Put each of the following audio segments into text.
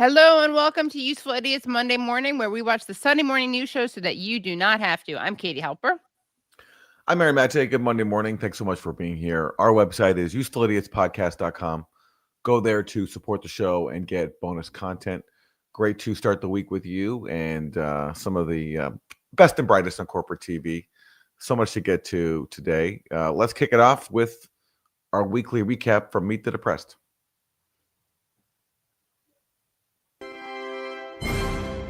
Hello and welcome to Useful Idiots Monday Morning, where we watch the Sunday morning news show so that you do not have to. I'm Katie Halper. I'm Aaron Maté. Good Monday morning. Thanks so much for being here. Our website is usefulidiotspodcast.com. Go there to support the show and get bonus content. Great to start the week with you and some of the best and brightest on corporate TV. So much to get to today. Let's kick it off with our weekly recap from Meet the Depressed.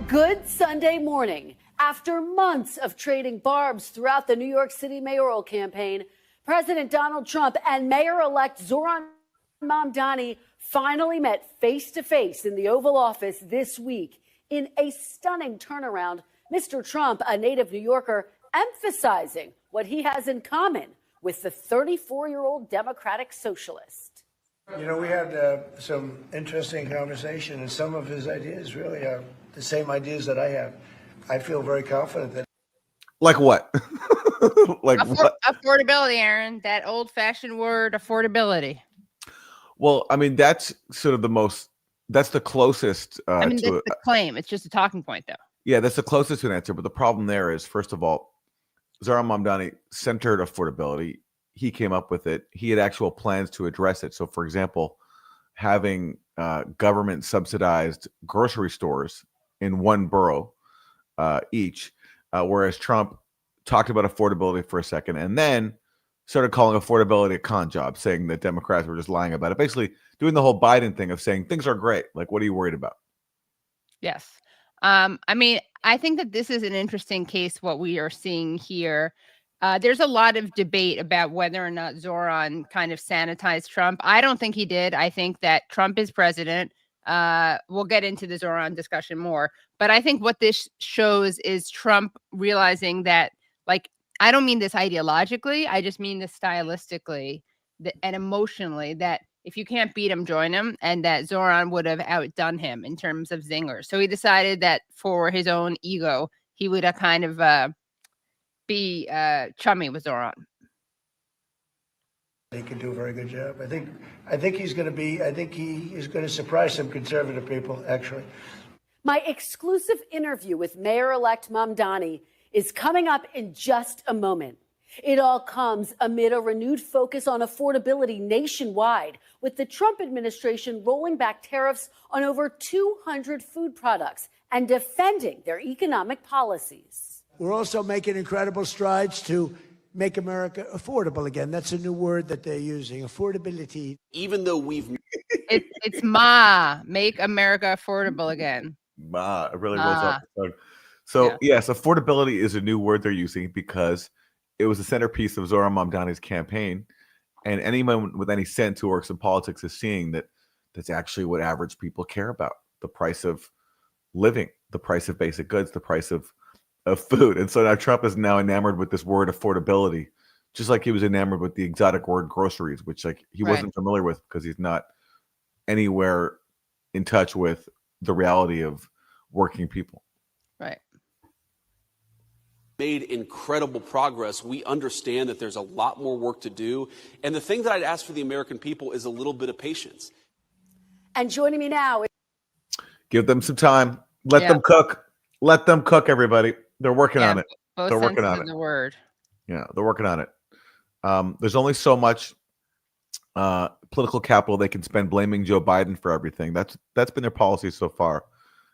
Good Sunday morning. After months of trading barbs throughout the New York City mayoral campaign, President Donald Trump and Mayor-elect Zohran Mamdani finally met face-to-face in the Oval Office this week. In a stunning turnaround, Mr. Trump, a native New Yorker, emphasizing what he has in common with the 34-year-old Democratic socialist. You know, we had some interesting conversation, and some of his ideas really are the same ideas that I have. I feel very confident that. Like what? What? Affordability, Aaron. That old-fashioned word, affordability. Well, I mean, that's sort of that's the closest that's the claim. It's just a talking point, though. Yeah, that's the closest to an answer. But the problem there is, first of all, Zohran Mamdani centered affordability. He came up with it. He had actual plans to address it. So, for example, having government subsidized grocery stores in one borough each, whereas Trump talked about affordability for a second and then started calling affordability a con job, saying that Democrats were just lying about it. Basically doing the whole Biden thing of saying things are great. Like, what are you worried about? Yes. I think that this is an interesting case, what we are seeing here. There's a lot of debate about whether or not Zohran kind of sanitized Trump. I don't think he did. I think that Trump is president. We'll get into the Zohran discussion more. But I think what this shows is Trump realizing that, like, I don't mean this ideologically. I just mean this stylistically and emotionally, that if you can't beat him, join him, and that Zohran would have outdone him in terms of zingers. So he decided that for his own ego, he would kind of be chummy with Zohran. He can do a very good job. I think he's going to be. I think he is going to surprise some conservative people, actually. My exclusive interview with Mayor-elect Mamdani is coming up in just a moment. It all comes amid a renewed focus on affordability nationwide, with the Trump administration rolling back tariffs on over 200 food products and defending their economic policies. We're also making incredible strides to make America affordable again. That's a new word that they're using, affordability. Even though it's make America affordable again. It really rolls off the tongue. So yes, affordability is a new word they're using because it was the centerpiece of Zohran Mamdani's campaign, and anyone with any sense who works in politics is seeing that that's actually what average people care about: the price of living, the price of basic goods, the price of food. And so now Trump is now enamored with this word affordability, just like he was enamored with the exotic word groceries, which he wasn't familiar with because he's not anywhere in touch with the reality of working people. Right. Made incredible progress. We understand that there's a lot more work to do. And the thing that I'd ask for the American people is a little bit of patience. And joining me now. Give them some time. Let them cook. Let them cook, everybody. They're working on it. They're working on it. The word. Yeah, they're working on it. There's only so much political capital they can spend blaming Joe Biden for everything. That's been their policy so far.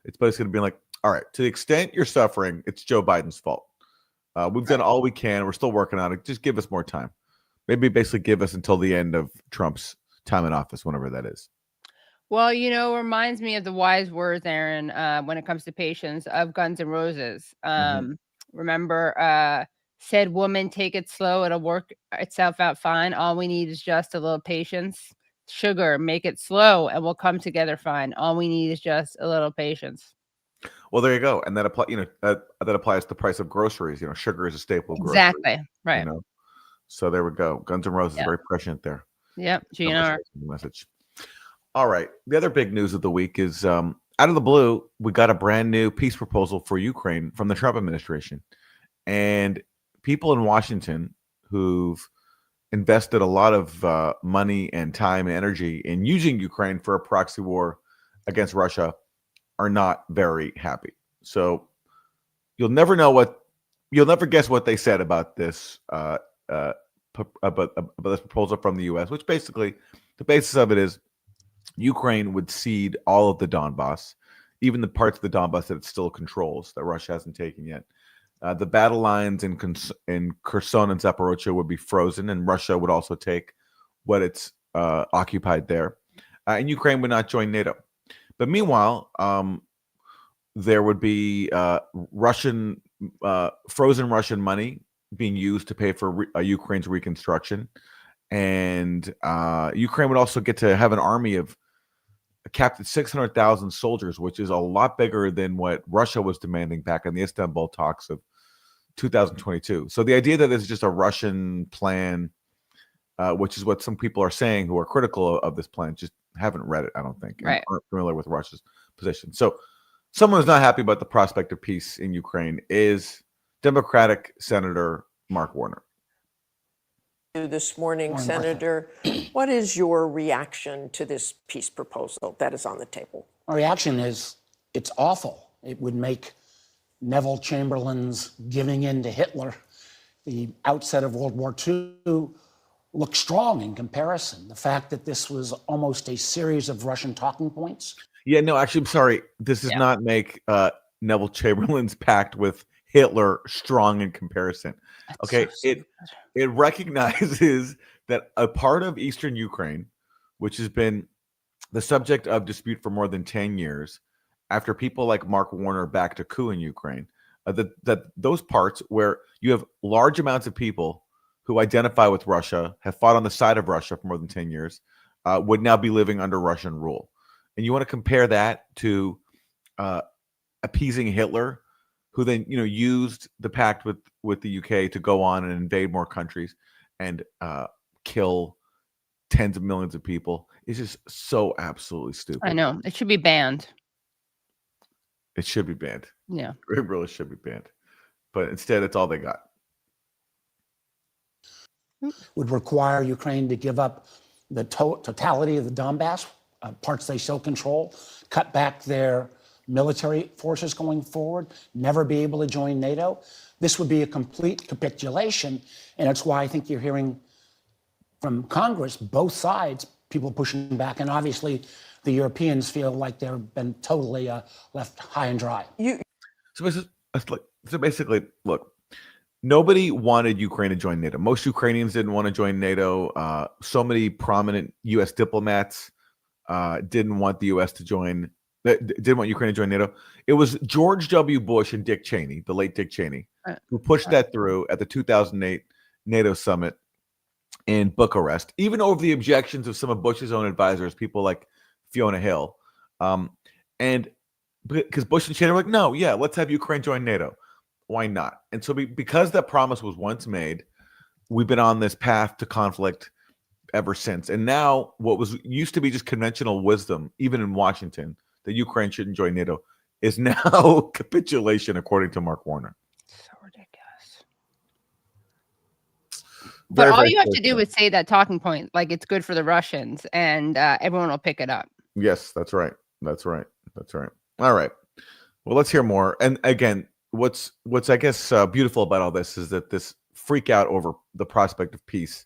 It's basically been like, all right, to the extent you're suffering, it's Joe Biden's fault. We've done all we can. We're still working on it. Just give us more time. Maybe basically give us until the end of Trump's time in office, whenever that is. Well, reminds me of the wise words, Aaron, when it comes to patience, of Guns N' Roses. Remember, said woman, take it slow. It'll work itself out fine. All we need is just a little patience. Sugar, make it slow and we'll come together fine. All we need is just a little patience. Well, there you go. And that applies to the price of groceries. Sugar is a staple of groceries. Exactly. Right. So there we go. Guns N' Roses, very prescient there. Yep. GNR. Message. All right. The other big news of the week is out of the blue, we got a brand new peace proposal for Ukraine from the Trump administration. And people in Washington who've invested a lot of money and time and energy in using Ukraine for a proxy war against Russia are not very happy. So you'll never guess what they said about this about this proposal from the U.S., which basically the basis of it is Ukraine would cede all of the Donbass, even the parts of the Donbass that it still controls that Russia hasn't taken yet. The battle lines in Kherson and Zaporozhye would be frozen, and Russia would also take what it's occupied there. And Ukraine would not join NATO. But meanwhile, there would be frozen Russian money being used to pay for Ukraine's reconstruction. And Ukraine would also get to have an army of capped at 600,000 soldiers, which is a lot bigger than what Russia was demanding back in the Istanbul talks of 2022. So the idea that it's just a Russian plan, which is what some people are saying who are critical of this plan, just haven't read it, I don't think, and aren't familiar with Russia's position. So someone who's not happy about the prospect of peace in Ukraine is Democratic Senator Mark Warner. This morning, Senator, what is your reaction to this peace proposal that is on the table? My reaction is it's awful. It would make Neville Chamberlain's giving in to Hitler, the outset of World War II, look strong in comparison. The fact that this was almost a series of Russian talking points. Yeah, no, actually, I'm sorry. This does not make Neville Chamberlain's pact with Hitler strong in comparison. Okay, it recognizes that a part of Eastern Ukraine, which has been the subject of dispute for more than 10 years, after people like Mark Warner backed a coup in Ukraine, that those parts where you have large amounts of people who identify with Russia, have fought on the side of Russia for more than 10 years, would now be living under Russian rule. And you want to compare that to appeasing Hitler, who then used the pact with the UK to go on and invade more countries and kill tens of millions of people. It's just so absolutely stupid. I know. It should be banned. It should be banned. Yeah. It really should be banned. But instead, it's all they got. Would require Ukraine to give up the totality of the Donbass, parts they still control, cut back their military forces going forward, never be able to join NATO. This would be a complete capitulation, and it's why I think you're hearing from Congress, both sides, people pushing back, and obviously the Europeans feel like they've been totally left high and dry. So basically, look, nobody wanted Ukraine to join NATO. Most Ukrainians didn't want to join NATO. So many prominent U.S. diplomats didn't want the U.S. to join. Didn't want Ukraine to join NATO. It was George W. Bush and Dick Cheney, the late Dick Cheney, who pushed that through at the 2008 NATO summit in Bucharest, even over the objections of some of Bush's own advisors, people like Fiona Hill. And because Bush and Cheney were like, no, yeah, let's have Ukraine join NATO. Why not? And so because that promise was once made, we've been on this path to conflict ever since. And now what was used to be just conventional wisdom, even in Washington, that Ukraine shouldn't join NATO, is now capitulation, according to Mark Warner. So ridiculous. But all you have to do is say that talking point, like it's good for the Russians, and everyone will pick it up. Yes, that's right. That's right. That's right. All right. Well, let's hear more. And again, what's I guess beautiful about all this is that this freak out over the prospect of peace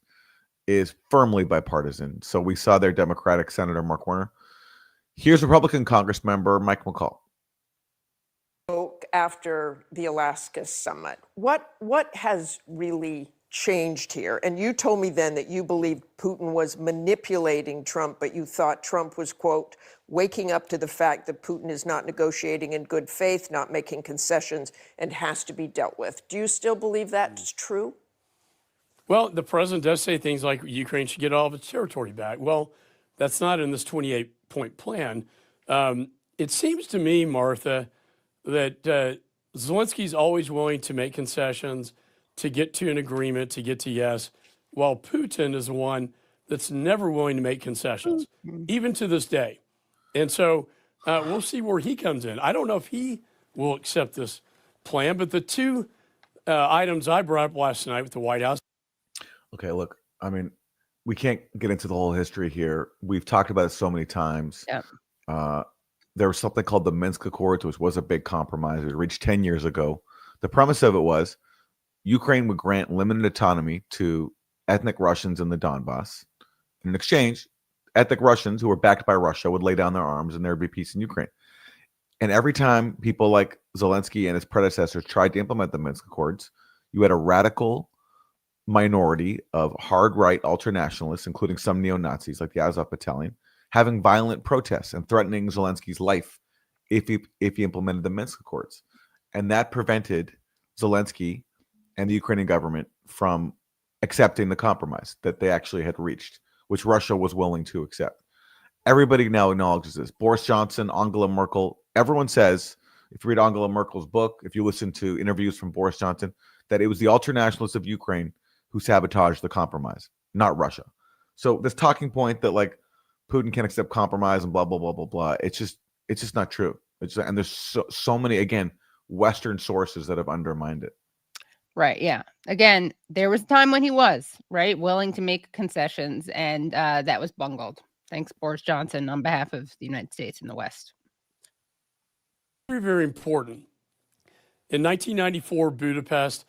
is firmly bipartisan. So we saw their Democratic Senator Mark Warner. Here's Republican Congress member Mike McCall. After the Alaska summit, what has really changed here? And you told me then that you believed Putin was manipulating Trump, but you thought Trump was, quote, waking up to the fact that Putin is not negotiating in good faith, not making concessions, and has to be dealt with. Do you still believe that's true? Well, the president does say things like Ukraine should get all of its territory back. Well, that's not in this 28-point plan. It seems to me, Martha, that Zelensky's always willing to make concessions, to get to an agreement, to get to yes, while Putin is the one that's never willing to make concessions, even to this day. And so we'll see where he comes in. I don't know if he will accept this plan, but the two items I brought up last night with the White House. Okay, look, I mean, we can't get into the whole history here. We've talked about it so many times. Yeah. there was something called the Minsk Accords, which was a big compromise. It was reached 10 years ago. The premise of it was Ukraine would grant limited autonomy to ethnic Russians in the Donbass. In exchange, ethnic Russians who were backed by Russia would lay down their arms and there would be peace in Ukraine. And every time people like Zelensky and his predecessors tried to implement the Minsk Accords, you had a radical minority of hard right ultranationalists, including some neo-Nazis like the Azov Battalion, having violent protests and threatening Zelensky's life if he implemented the Minsk Accords. And that prevented Zelensky and the Ukrainian government from accepting the compromise that they actually had reached, which Russia was willing to accept. Everybody now acknowledges this. Boris Johnson, Angela Merkel, everyone says, if you read Angela Merkel's book, if you listen to interviews from Boris Johnson, that it was the ultranationalists of Ukraine who sabotaged the compromise, not Russia. So this talking point that like Putin can't accept compromise and blah, blah, blah, blah, blah. It's just not true. And there's so many, again, Western sources that have undermined it. Right. Yeah. Again, there was a time when he was willing to make concessions, and that was bungled. Thanks, Boris Johnson, on behalf of the United States and the West. Very, very important. In 1994, Budapest,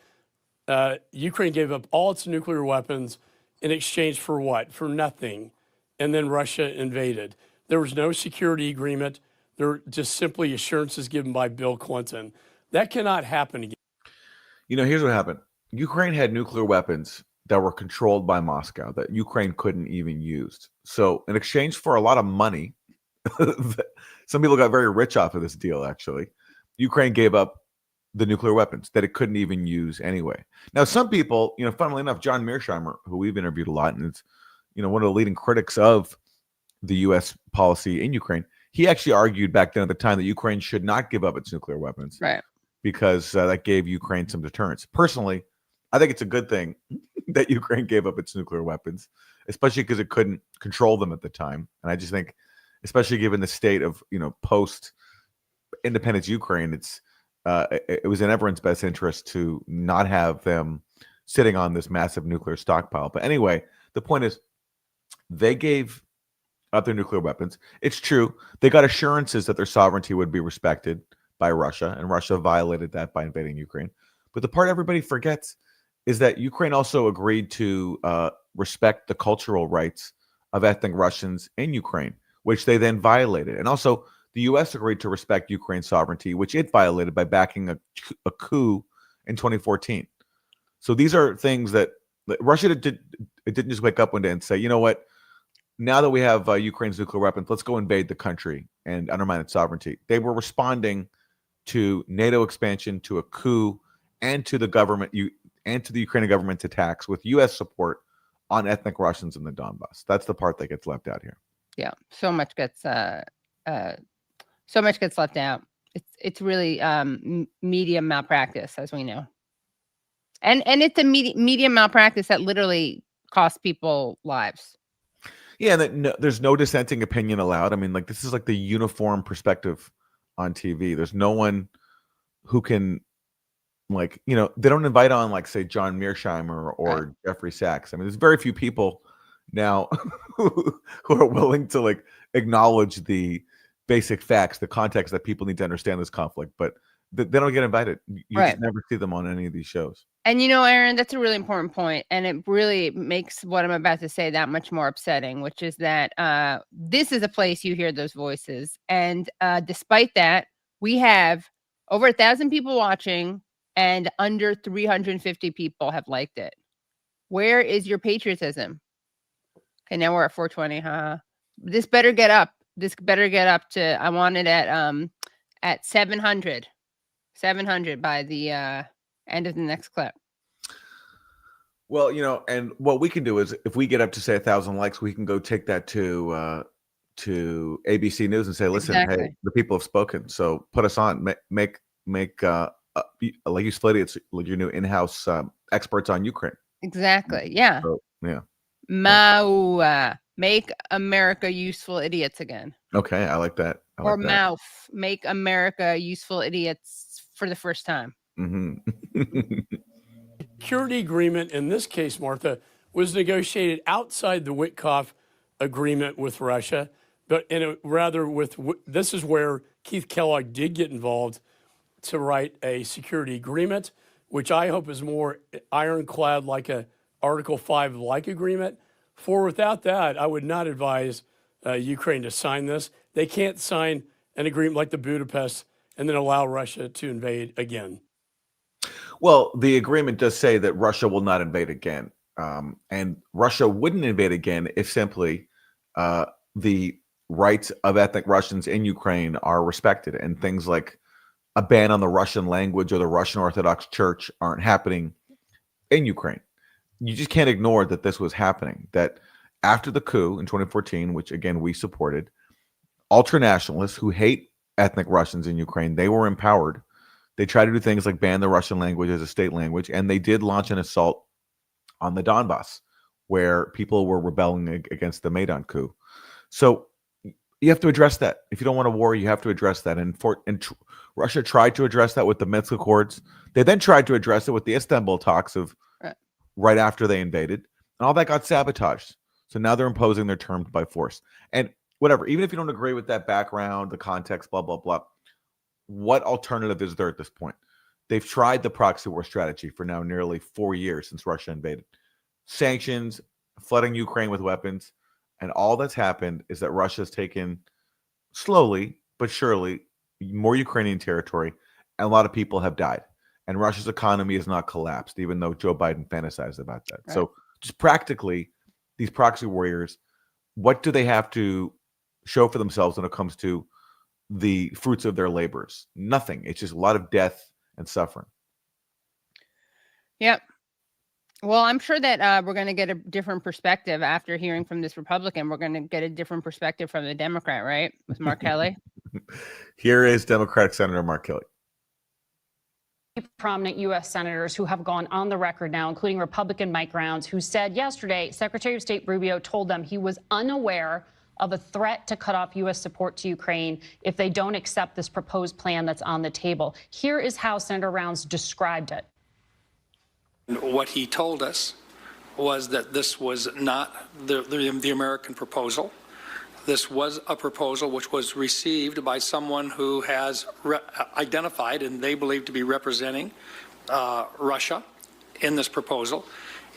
Ukraine gave up all its nuclear weapons in exchange for what? For nothing. And then Russia invaded. There was no security agreement. There were just simply assurances given by Bill Clinton. That cannot happen again. Here's what happened. Ukraine had nuclear weapons that were controlled by Moscow that Ukraine couldn't even use. So in exchange for a lot of money, some people got very rich off of this deal, actually. Ukraine gave up the nuclear weapons that it couldn't even use anyway. Now, some people, funnily enough, John Mearsheimer, who we've interviewed a lot, and it's, one of the leading critics of the U.S. policy in Ukraine, he actually argued back then at the time that Ukraine should not give up its nuclear weapons. Right. Because that gave Ukraine some deterrence. Personally, I think it's a good thing that Ukraine gave up its nuclear weapons, especially because it couldn't control them at the time. And I just think, especially given the state of, post-independence Ukraine, it was in everyone's best interest to not have them sitting on this massive nuclear stockpile. But anyway, the point is, they gave up their nuclear weapons. It's true. They got assurances that their sovereignty would be respected by Russia, and Russia violated that by invading Ukraine. But the part everybody forgets is that Ukraine also agreed to respect the cultural rights of ethnic Russians in Ukraine, which they then violated. And also, the U.S. agreed to respect Ukraine's sovereignty, which it violated by backing a coup in 2014. So these are things that Russia didn't just wake up one day and say, you know what, now that we have Ukraine's nuclear weapons, let's go invade the country and undermine its sovereignty. They were responding to NATO expansion, to a coup, and to the government, and to the Ukrainian government's attacks with U.S. support on ethnic Russians in the Donbass. That's the part that gets left out here. Yeah, so much gets left out. It's really media malpractice, as we know, and it's a media malpractice that literally costs people lives. Yeah, there's no dissenting opinion allowed. I mean, this is like the uniform perspective on TV. There's no one who can, they don't invite on, say, John Mearsheimer or Right. Jeffrey Sachs. I mean, there's very few people now who are willing to, acknowledge the basic facts, the context that people need to understand this conflict. But they don't get invited. You Right. just never see them on any of these shows. And Aaron, that's a really important point, and it really makes what I'm about to say that much more upsetting, which is that this is a place you hear those voices, and despite that, we have over 1,000 people watching, and under 350 people have liked it. Where is your patriotism? Okay, now we're at 420. This better get up. This better get up to. I want it at 700. 700 by the end of the next clip. Well, and what we can do is, if we get up to say 1,000 likes, we can go take that to ABC News and say, listen, Exactly. hey, the people have spoken. So put us on. Make like you split it. It's like your new in-house experts on Ukraine. Exactly. Yeah. So, yeah. Mao. Make America useful idiots again. Okay, I like that. Or mouth. Make America useful idiots for the first time. Mm-hmm. Security agreement in this case, Martha, was negotiated outside the Witkoff agreement with Russia, but rather with this is where Keith Kellogg did get involved to write a security agreement, which I hope is more ironclad, like a Article 5 like agreement. For without that, I would not advise Ukraine to sign this. They can't sign an agreement like the Budapest and then allow Russia to invade again. Well, the agreement does say that Russia will not invade again. And Russia wouldn't invade again if simply the rights of ethnic Russians in Ukraine are respected, and things like a ban on the Russian language or the Russian Orthodox Church aren't happening in Ukraine. You just can't ignore that this was happening, that after the coup in 2014, which again we supported, ultranationalists who hate ethnic Russians in Ukraine, they were empowered. They tried to do things like ban the Russian language as a state language, and they did launch an assault on the Donbass, where people were rebelling against the Maidan coup. So you have to address that. If you don't want a war, you have to address that. And Russia tried to address that with the Minsk Accords. They then tried to address it with the Istanbul talks of right after they invaded, and all that got sabotaged. So now they're imposing their terms by force. And whatever, even if you don't agree with that background, the context, blah, blah, blah, what alternative is there at this point? They've tried the proxy war strategy for now nearly 4 years since Russia invaded. Sanctions, flooding Ukraine with weapons, and all that's happened is that Russia's taken slowly but surely more Ukrainian territory, and a lot of people have died. And Russia's economy has not collapsed, even though Joe Biden fantasized about that. Right. So just practically, these proxy warriors, what do they have to show for themselves when it comes to the fruits of their labors? Nothing. It's just a lot of death and suffering. Yep. Well, I'm sure that we're going to get a different perspective after hearing from this Republican. We're going to get a different perspective from the Democrat, right? With Mark Kelly. Here is Democratic Senator Mark Kelly. Prominent U.S. senators who have gone on the record now, including Republican Mike Rounds, who said yesterday Secretary of State Rubio told them he was unaware of a threat to cut off U.S. support to Ukraine if they don't accept this proposed plan that's on the table. Here is how Senator Rounds described it. What he told us was that this was not the American proposal. This was a proposal which was received by someone who has identified and they believe to be representing Russia in this proposal.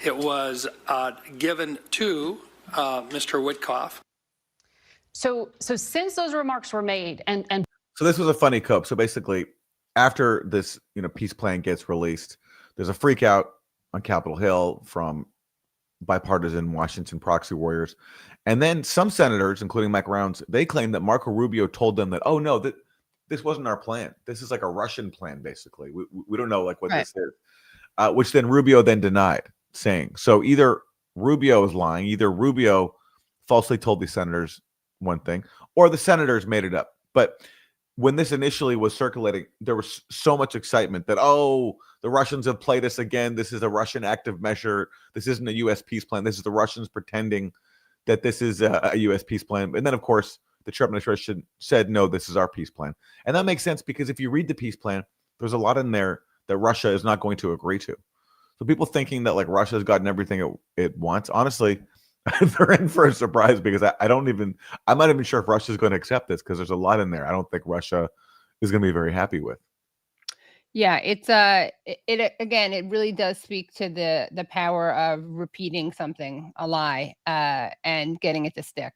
It was given to Mr. Witkoff. So since those remarks were made, and so this was a funny coup. So basically, after this, peace plan gets released, there's a freak out on Capitol Hill from bipartisan Washington proxy warriors. And then some senators, including Mike Rounds, they claim that Marco Rubio told them that, oh, no, this wasn't our plan. This is like a Russian plan, basically. We don't know what this is, which then Rubio then denied, saying. So either Rubio is lying, either Rubio falsely told these senators one thing, or the senators made it up. But when this initially was circulating, there was so much excitement that, oh, the Russians have played us again. This is a Russian active measure. This isn't a U.S. peace plan. This is the Russians pretending that this is a U.S. peace plan. And then, of course, the Trump administration said, no, this is our peace plan. And that makes sense because if you read the peace plan, there's a lot in there that Russia is not going to agree to. So people thinking that like Russia has gotten everything it wants, honestly, they're in for a surprise because I'm not even sure if Russia is going to accept this because there's a lot in there I don't think Russia is going to be very happy with. Yeah, it's again, it really does speak to the power of repeating something, a lie, and getting it to stick,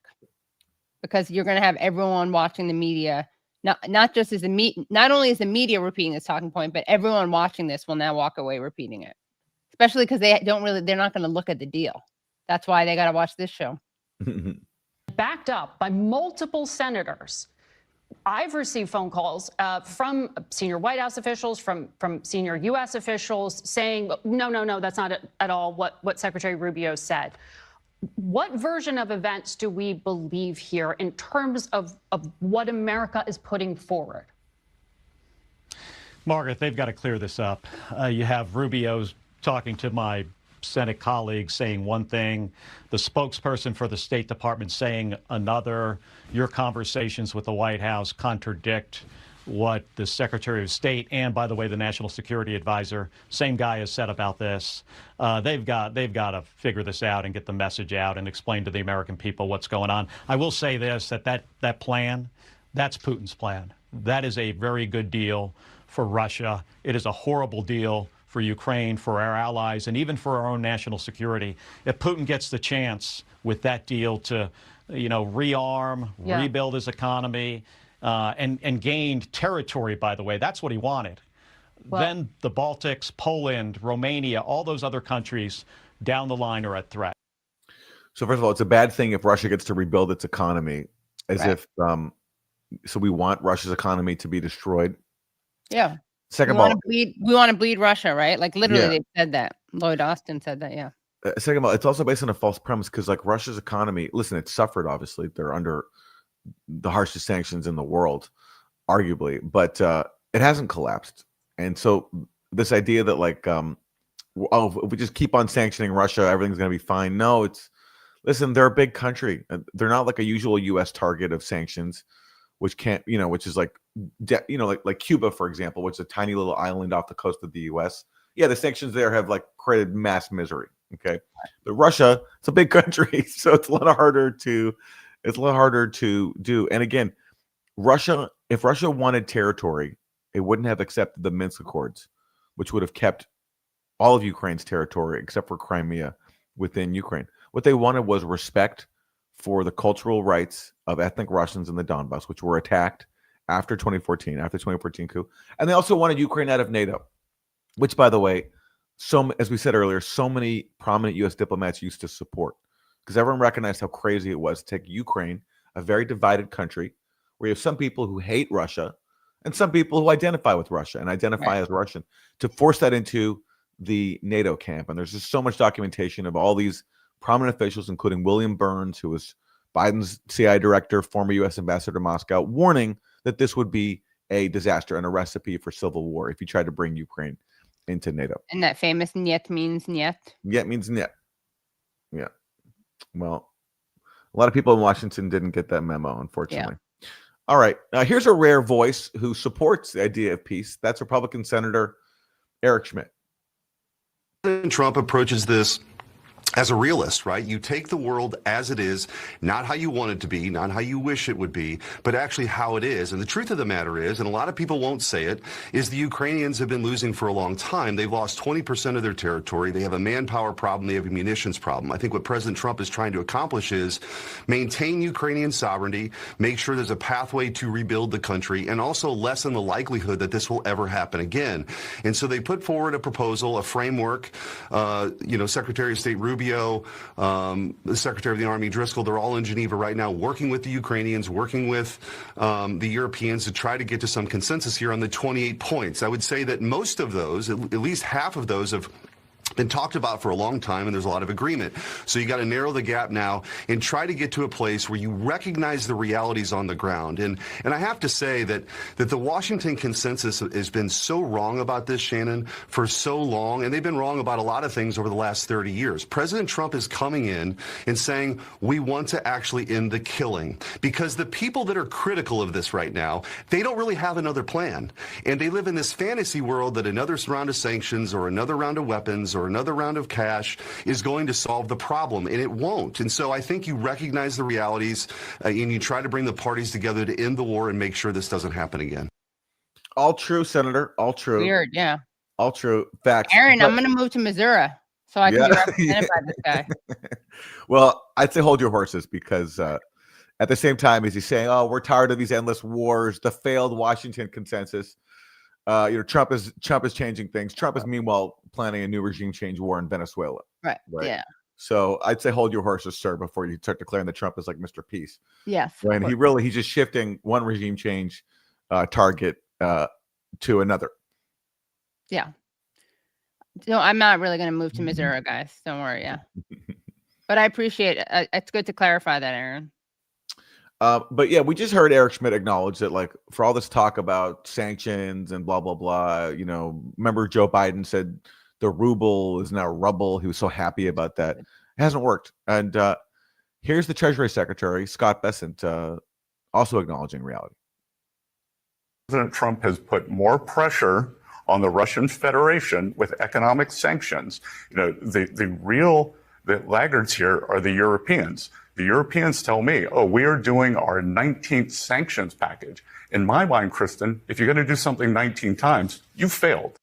because you're going to have everyone watching the media, not just as not only is the media repeating this talking point, but everyone watching this will now walk away repeating it, especially because they're not going to look at the deal. That's why they got to watch this show. Backed up by multiple senators. I've received phone calls from senior White House officials, from senior U.S. officials saying, no, that's not at all what Secretary Rubio said. What version of events do we believe here in terms of what America is putting forward? Margaret, they've got to clear this up. You have Rubio's talking to my Senate colleagues saying one thing, the spokesperson for the State Department saying another. Your conversations with the White House contradict what the Secretary of State and, by the way, the National Security Advisor, same guy, has said about this. They've got to figure this out and get the message out and explain to the American people what's going on. I will say this, that plan, that's Putin's plan. That is a very good deal for Russia. It is a horrible deal for Ukraine, for our allies, and even for our own national security. If Putin gets the chance with that deal to, rearm, rebuild his economy, and gained territory, by the way, that's what he wanted. Well, then the Baltics, Poland, Romania, all those other countries down the line are at threat. So first of all, it's a bad thing if Russia gets to rebuild its economy, as if, so we want Russia's economy to be destroyed. Yeah. Second of all, we want to bleed Russia, right? Like literally, they said that. Lloyd Austin said that. Yeah. Second of all, it's also based on a false premise because, like, Russia's economy, listen, it's suffered. Obviously, they're under the harshest sanctions in the world, arguably, but it hasn't collapsed. And so, this idea that, like, if we just keep on sanctioning Russia, everything's going to be fine. No, listen, they're a big country. They're not like a usual U.S. target of sanctions, which can't, which is like, like Cuba, for example, which is a tiny little island off the coast of the U.S. Yeah, the sanctions there have like created mass misery. Okay, but Russia, it's a big country, so it's a lot harder to do. And again, if Russia wanted territory, it wouldn't have accepted the Minsk Accords, which would have kept all of Ukraine's territory except for Crimea within Ukraine. What they wanted was respect for the cultural rights of ethnic Russians in the Donbass, which were attacked after the 2014 coup. And they also wanted Ukraine out of NATO, which, by the way, as we said earlier, so many prominent U.S. diplomats used to support, because everyone recognized how crazy it was to take Ukraine, a very divided country, where you have some people who hate Russia and some people who identify with Russia and identify as Russian, to force that into the NATO camp. And there's just so much documentation of all these prominent officials, including William Burns, who was Biden's CIA director, former U.S. ambassador to Moscow, warning that this would be a disaster and a recipe for civil war if you tried to bring Ukraine into NATO. And that famous "niet" means "niet." "Niet" means "niet." Yeah. Well, a lot of people in Washington didn't get that memo, unfortunately. Yeah. All right. Here's a rare voice who supports the idea of peace. That's Republican Senator Eric Schmidt. President Trump approaches this as a realist, right? You take the world as it is, not how you want it to be, not how you wish it would be, but actually how it is. And the truth of the matter is, and a lot of people won't say it, is the Ukrainians have been losing for a long time. They've lost 20% of their territory. They have a manpower problem. They have a munitions problem. I think what President Trump is trying to accomplish is maintain Ukrainian sovereignty, make sure there's a pathway to rebuild the country, and also lessen the likelihood that this will ever happen again. And so they put forward a proposal, a framework. Secretary of State Rubio, the Secretary of the Army Driscoll, they're all in Geneva right now working with the Ukrainians, working with the Europeans to try to get to some consensus here on the 28 points. I would say that most of those, at least half of those, have been talked about for a long time, and there's a lot of agreement. So you got to narrow the gap now and try to get to a place where you recognize the realities on the ground. And I have to say that the Washington consensus has been so wrong about this, Shannon, for so long, and they've been wrong about a lot of things over the last 30 years. President Trump is coming in and saying, we want to actually end the killing, because the people that are critical of this right now, they don't really have another plan. And they live in this fantasy world that another round of sanctions or another round of weapons or another round of cash is going to solve the problem, and it won't. And so I think you recognize the realities and you try to bring the parties together to end the war and make sure this doesn't happen again. All true, Senator. All true. Weird, yeah. All true. Facts. Aaron, I'm going to move to Missouri so I can be represented by this guy. Well, I'd say hold your horses, because at the same time as he's saying, oh, we're tired of these endless wars, the failed Washington consensus, Trump is changing things. Trump is meanwhile planning a new regime change war in Venezuela. Right. Yeah. So I'd say hold your horses, sir, before you start declaring that Trump is like Mr. Peace. Yes. When he's just shifting one regime change target to another. Yeah. No, I'm not really going to move to Missouri, guys. Don't worry. Yeah. But I appreciate it. It's good to clarify that, Aaron. But yeah, we just heard Eric Schmidt acknowledge that, like, for all this talk about sanctions and blah, blah, blah, remember Joe Biden said the ruble is now rubble. He was so happy about that. It hasn't worked. And here's the Treasury Secretary, Scott Bessent, also acknowledging reality. President Trump has put more pressure on the Russian Federation with economic sanctions. You know, the laggards here are the Europeans. The Europeans tell me, oh, we are doing our 19th sanctions package. In my mind, Kristen, if you're going to do something 19 times, you failed.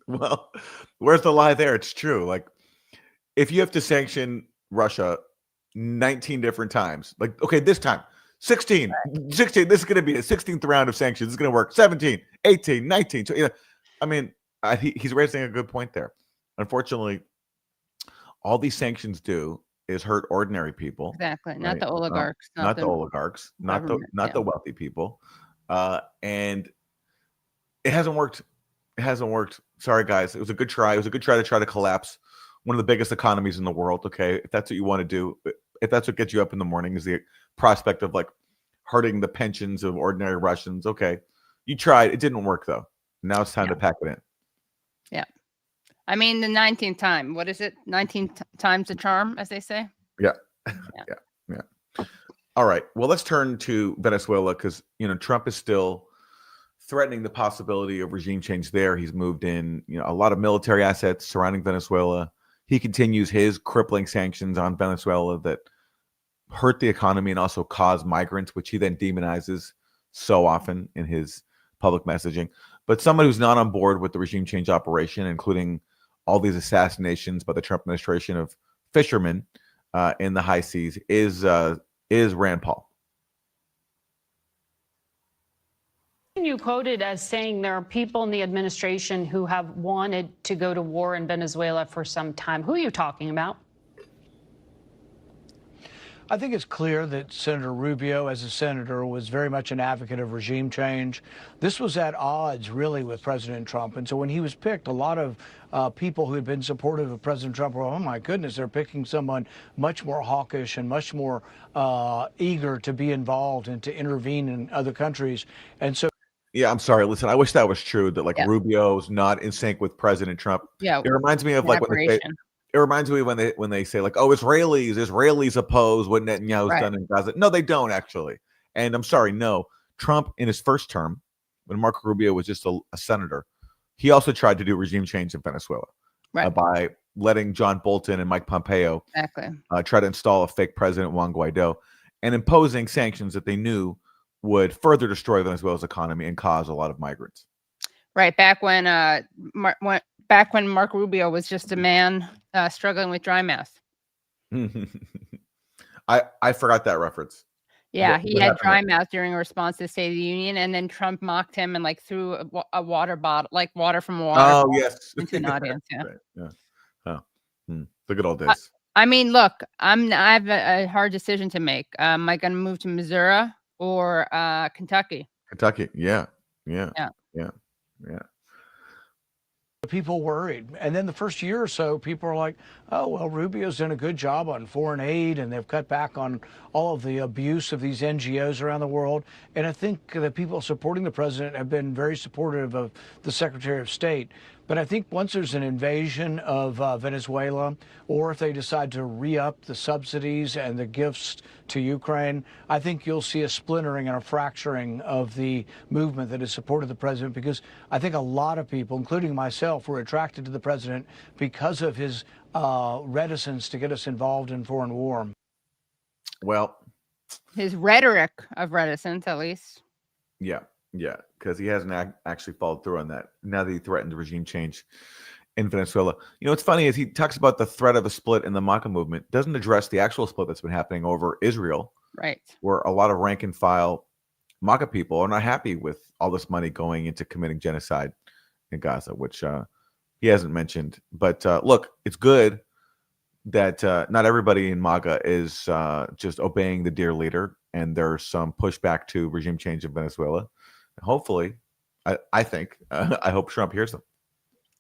Well, where's the lie there? It's true. Like, if you have to sanction Russia 19 different times, like, okay, this time, 16, this is going to be a 16th round of sanctions. This is going to work. 17, 18, 19. So, I mean, he's raising a good point there. Unfortunately, all these sanctions do is hurt ordinary people. Exactly. Right? Not the oligarchs. Not the oligarchs. Not the wealthy people. And it hasn't worked. It hasn't worked. Sorry, guys. It was a good try. It was a good try to collapse one of the biggest economies in the world. Okay, if that's what you want to do, if that's what gets you up in the morning, is the prospect of like hurting the pensions of ordinary Russians. Okay, you tried. It didn't work though. Now it's time to pack it in. Yeah. I mean, the 19th time. What is it? 19 times the charm, as they say. Yeah. Yeah. All right. Well, let's turn to Venezuela because Trump is still threatening the possibility of regime change there. He's moved in, a lot of military assets surrounding Venezuela. He continues his crippling sanctions on Venezuela that hurt the economy and also cause migrants, which he then demonizes so often in his public messaging. But someone who's not on board with the regime change operation, including all these assassinations by the Trump administration of fishermen in the high seas, is Rand Paul. You quoted as saying there are people in the administration who have wanted to go to war in Venezuela for some time. Who are you talking about? I think it's clear that Senator Rubio, as a senator, was very much an advocate of regime change. This was at odds, really, with President Trump. And so when he was picked, a lot of people who had been supportive of President Trump were, oh, my goodness, they're picking someone much more hawkish and much more eager to be involved and to intervene in other countries. And so. Yeah, I'm sorry. Listen, I wish that was true, that Rubio's not in sync with President Trump. Yeah. It reminds me of like when they say, it reminds me when they say like, oh, Israelis oppose what Netanyahu's done in Gaza. No, they don't actually. And I'm sorry, no. Trump in his first term, when Marco Rubio was just a senator, he also tried to do regime change in Venezuela by letting John Bolton and Mike Pompeo try to install a fake president, Juan Guaido, and imposing sanctions that they knew would further destroy Venezuela's economy and cause a lot of migrants. Right. Back when Marco Rubio was just a man struggling with dry mouth. I forgot that reference. Yeah, he had dry mouth during a response to the State of the Union, and then Trump mocked him and threw a water bottle, like water from a water bottle into an audience. Yeah. Right. Yeah. Oh. Look at all this. I mean, look, I have a hard decision to make. Am I going to move to Missouri or Kentucky? Kentucky. Yeah. People worried. And then the first year or so, people are like, oh, well, Rubio's done a good job on foreign aid, and they've cut back on all of the abuse of these NGOs around the world. And I think the people supporting the president have been very supportive of the Secretary of State. But I think once there's an invasion of Venezuela, or if they decide to re-up the subsidies and the gifts to Ukraine, I think you'll see a splintering and a fracturing of the movement that has supported the president, because I think a lot of people, including myself, were attracted to the president because of his reticence to get us involved in foreign war. Well, his rhetoric of reticence, at least. Yeah, because he hasn't actually followed through on that. Now that he threatened regime change in Venezuela. What's funny is he talks about the threat of a split in the MACA movement, doesn't address the actual split that's been happening over Israel, right? Where a lot of rank and file MACA people are not happy with all this money going into committing genocide in Gaza, which he hasn't mentioned. But look, it's good that not everybody in MAGA is just obeying the dear leader, and there's some pushback to regime change in Venezuela. Hopefully, I think, I hope Trump hears them.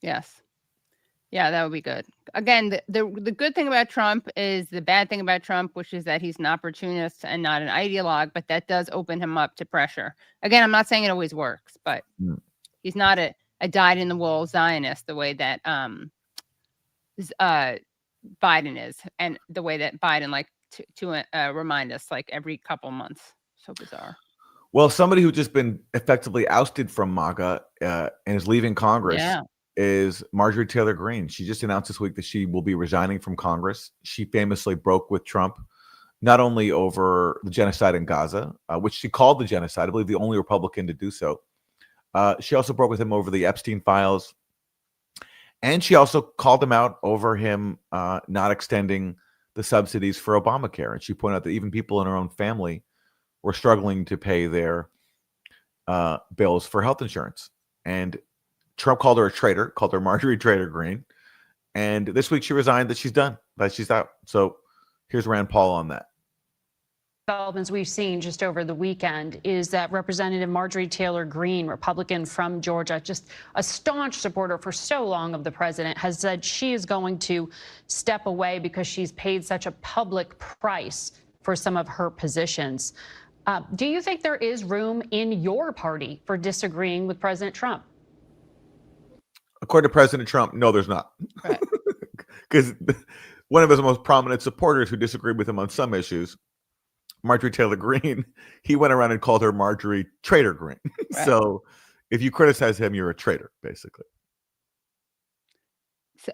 Yes. Yeah, that would be good. Again, the good thing about Trump is the bad thing about Trump, which is that he's an opportunist and not an ideologue, but that does open him up to pressure. Again, I'm not saying it always works, but he's not a dyed-in-the-wool Zionist the way that Biden is, and the way that Biden to remind us every couple months. So bizarre. Well, somebody who just been effectively ousted from MAGA and is leaving Congress is Marjorie Taylor Greene. She just announced this week that she will be resigning from Congress. She famously broke with Trump, not only over the genocide in Gaza, which she called the genocide, I believe the only Republican to do so. She also broke with him over the Epstein files. And she also called him out over him not extending the subsidies for Obamacare. And she pointed out that even people in her own family were struggling to pay their bills for health insurance. And Trump called her a traitor, called her Marjorie Taylor Greene. And this week she resigned that she's done, that she's out. So here's Rand Paul on that. Developments we've seen just over the weekend is that Representative Marjorie Taylor Greene, Republican from Georgia, just a staunch supporter for so long of the president, has said she is going to step away because she's paid such a public price for some of her positions. Do you think there is room in your party for disagreeing with President Trump? According to President Trump, no, there's not. Because one of his most prominent supporters who disagreed with him on some issues, Marjorie Taylor Greene, he went around and called her Marjorie Traitor Greene. So if you criticize him, you're a traitor, basically.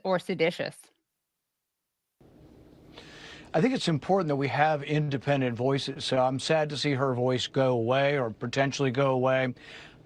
Or seditious. I think it's important that we have independent voices. So I'm sad to see her voice go away or potentially go away.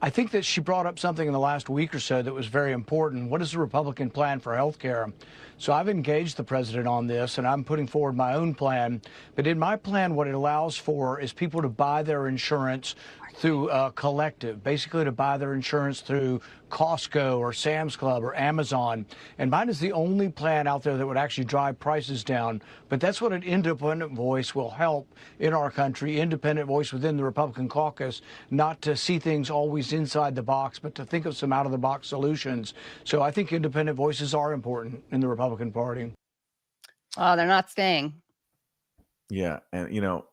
I think that she brought up something in the last week or so that was very important. What is the Republican plan for health care? So I've engaged the president on this, and I'm putting forward my own plan. But in my plan, what it allows for is people to buy their insurance through a collective, basically to buy their insurance through Costco or Sam's Club or Amazon. And mine is the only plan out there that would actually drive prices down. But that's what an independent voice will help in our country, independent voice within the Republican caucus, not to see things always inside the box, but to think of some out-of-the-box solutions. So I think independent voices are important in the Republican Party. Oh, they're not staying. Yeah. And, you know,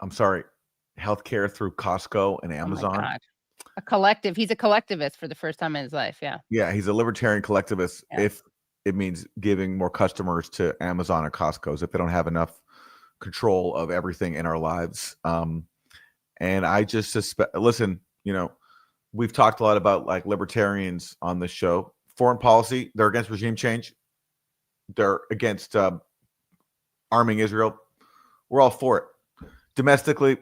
I'm sorry, healthcare through Costco and Amazon. Oh my God. A collective. He's a collectivist for the first time in his life. Yeah. Yeah. He's a libertarian collectivist. If it means giving more customers to Amazon or Costco's, if they don't have enough control of everything in our lives. And I just suspect, listen, you know, we've talked a lot about like libertarians on this show. Foreign policy, they're against regime change. They're against arming Israel. We're all for it. Domestically,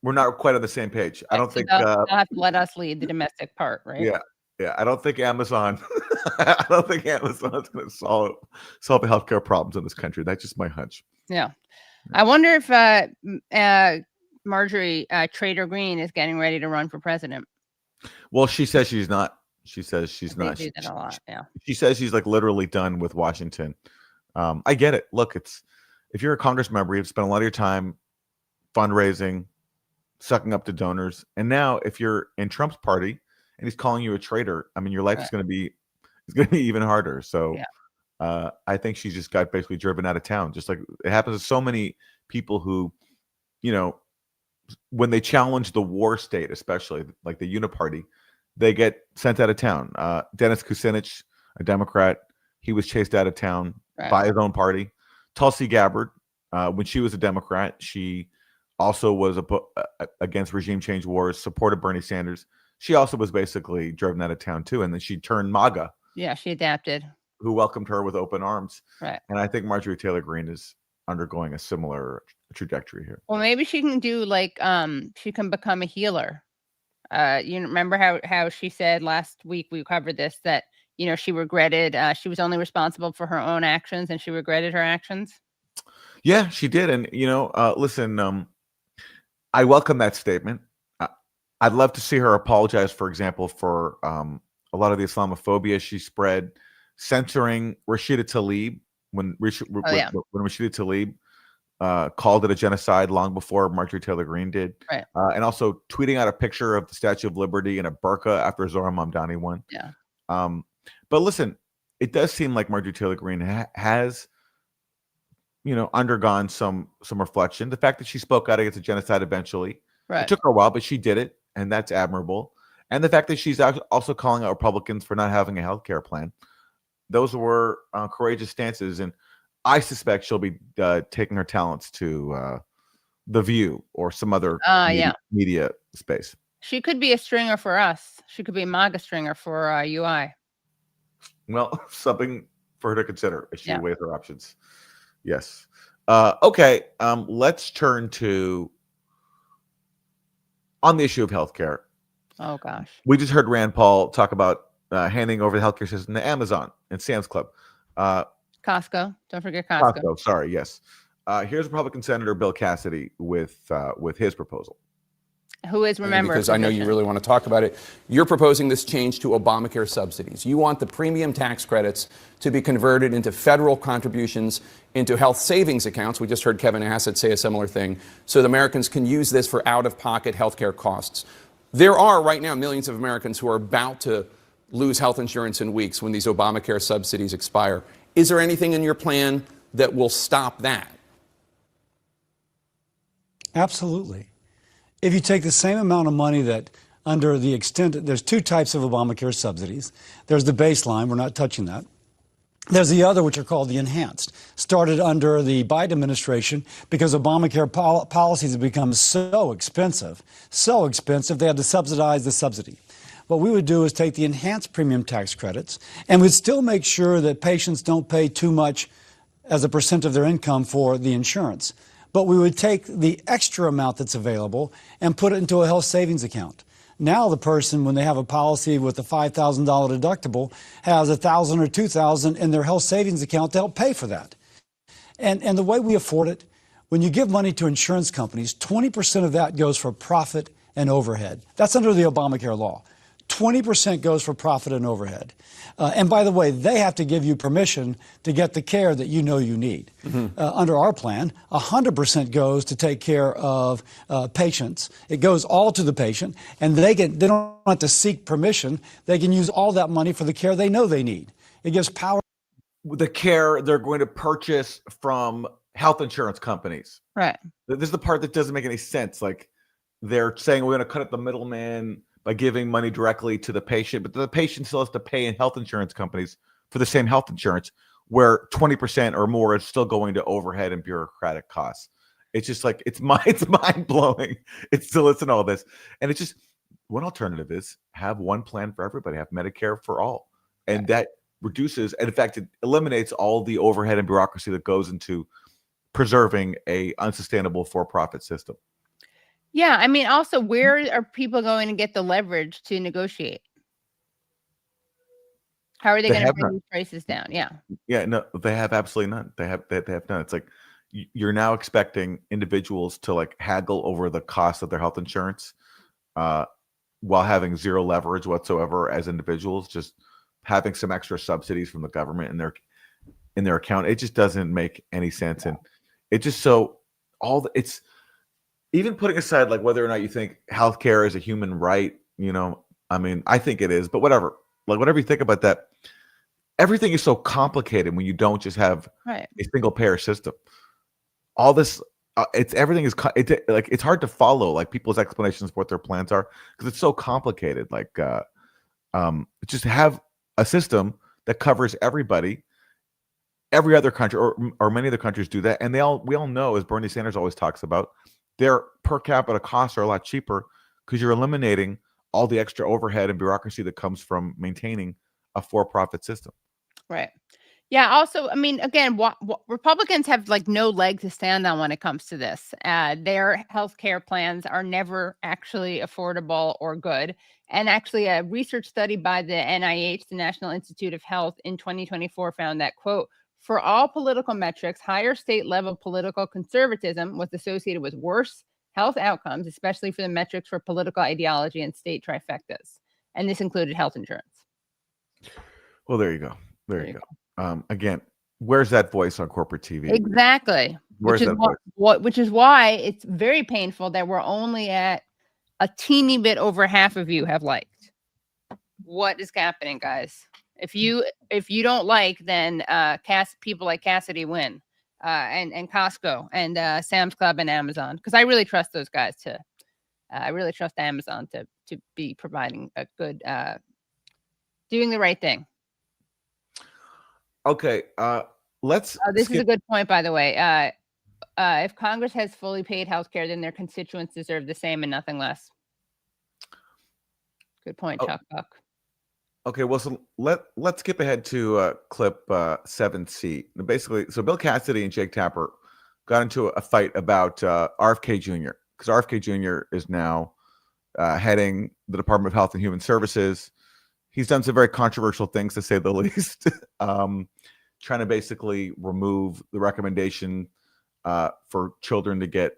we're not quite on the same page. I don't think they'll have to let us lead the domestic part, right? Yeah. I don't think Amazon. I don't think Amazon's going to solve the healthcare problems in this country. That's just my hunch. Yeah, I wonder if Marjorie Traitor Greene is getting ready to run for president. Well, she says she's not. She says she's not. They do that a lot. Yeah. She says she's like literally done with Washington. I get it. Look, if you're a Congress member, you've spent a lot of your time fundraising, sucking up to donors, and now if you're in Trump's party and he's calling you a traitor, I mean, your life is going to be even harder. So, I think she just got basically driven out of town, just like it happens to so many people who, you know, when they challenge the war state, especially like the Uniparty, they get sent out of town. Dennis Kucinich, a Democrat, he was chased out of town by his own party. Tulsi Gabbard, when she was a Democrat, she also was against regime change wars, supported Bernie Sanders. She also was basically driven out of town too, and then she turned MAGA. Yeah, she adapted. Who welcomed her with open arms. Right. And I think Marjorie Taylor Greene is undergoing a similar trajectory here. Well, maybe she can do like she can become a healer. You remember how she said last week, we covered this, that, you know, she regretted she was only responsible for her own actions and she regretted her actions. Yeah, she did. And, you know, listen, I welcome that statement. I'd love to see her apologize, for example, for a lot of the Islamophobia she spread, censoring Rashida Tlaib when Rashida Tlaib called it a genocide long before Marjorie Taylor Greene did. Right. And also tweeting out a picture of the Statue of Liberty in a burqa after Zohran Mamdani won. Yeah. But listen, it does seem like Marjorie Taylor Greene has, you know, undergone some reflection. The fact that she spoke out against a genocide eventually, it took her a while, but she did it, and that's admirable. And the fact that she's also calling out Republicans for not having a health care plan, those were courageous stances. And I suspect she'll be taking her talents to The View or some other media space. She could be a stringer for us. She could be a MAGA stringer for UI. Well, something for her to consider as she weighs her options. Yes. Okay. Let's turn to on the issue of healthcare. Oh gosh. We just heard Rand Paul talk about handing over the healthcare system to Amazon and Sam's Club. Costco. Don't forget Costco. Costco. Sorry. Yes. Here's Republican Senator Bill Cassidy with his proposal. Who is, remember, because I know you really want to talk about it. You're proposing this change to Obamacare subsidies. You want the premium tax credits to be converted into federal contributions into health savings accounts. We just heard Kevin Hassett say a similar thing, so that Americans can use this for out-of-pocket health care costs. There are right now millions of Americans who are about to lose health insurance in weeks when these Obamacare subsidies expire. Is there anything in your plan that will stop that? Absolutely. If you take the same amount of money that under the extended, there's two types of Obamacare subsidies. There's the baseline, we're not touching that. There's the other, which are called the enhanced, started under the Biden administration because Obamacare policies have become so expensive, they had to subsidize the subsidy. What we would do is take the enhanced premium tax credits and we'd still make sure that patients don't pay too much as a percent of their income for the insurance. But we would take the extra amount that's available and put it into a health savings account. Now the person, when they have a policy with a $5,000 deductible, has $1,000 or $2,000 in their health savings account to help pay for that. And the way we afford it, when you give money to insurance companies, 20% of that goes for profit and overhead. That's under the Obamacare law. 20% goes for profit and overhead. And by the way, they have to give you permission to get the care that you know you need. Under our plan, 100% goes to take care of patients. It goes all to the patient, and they don't have to seek permission. They can use all that money for the care they know they need. It gives power. The care they're going to purchase from health insurance companies. Right. This is the part that doesn't make any sense. Like, they're saying we're going to cut out the middleman by giving money directly to the patient, but the patient still has to pay in health insurance companies for the same health insurance, where 20% or more is still going to overhead and bureaucratic costs. It's just like, it's mind blowing. It's to listen to all this. And it's just, one alternative is have one plan for everybody, have Medicare for all. And that reduces, and in fact, it eliminates all the overhead and bureaucracy that goes into preserving a unsustainable for-profit system. Yeah, I mean, also, where are people going to get the leverage to negotiate? How are they going to bring these prices down? Yeah. Yeah, no, they have absolutely none. They have none. It's like you're now expecting individuals to like haggle over the cost of their health insurance while having zero leverage whatsoever as individuals, just having some extra subsidies from the government in their account. It just doesn't make any sense. And it just it's even putting aside like whether or not you think healthcare is a human right, I mean, I think it is, but whatever. Like, whatever you think about that, everything is so complicated when you don't just have a single payer system. All this, everything is like, it's hard to follow like people's explanations for what their plans are because it's so complicated. Like, just have a system that covers everybody. Every other country or many other countries do that, and we all know, as Bernie Sanders always talks about, their per capita costs are a lot cheaper because you're eliminating all the extra overhead and bureaucracy that comes from maintaining a for-profit system. Right. Yeah. Also, I mean, again, what Republicans have like no leg to stand on when it comes to this. Their healthcare plans are never actually affordable or good. And actually, a research study by the NIH, the National Institute of Health, in 2024 found that, quote, for all political metrics, higher state level political conservatism was associated with worse health outcomes, especially for the metrics for political ideology and state trifectas. And this included health insurance. Well, there you go. There you go. Again, where's that voice on corporate TV? Exactly. Which is why it's very painful that we're only at a teeny bit over half of you have liked. What is happening, guys? If you don't like, then people like Cassidy win, and Costco and Sam's Club and Amazon, because I really trust those guys I really trust Amazon to be providing a good, doing the right thing. Okay, let's. This is a good point, by the way. If Congress has fully paid healthcare, then their constituents deserve the same and nothing less. Good point, Chuck Buck. Okay, well, so let's skip ahead to clip 7C. Basically, so Bill Cassidy and Jake Tapper got into a fight about RFK Jr. because RFK Jr. is now heading the Department of Health and Human Services. He's done some very controversial things, to say the least, trying to basically remove the recommendation for children to get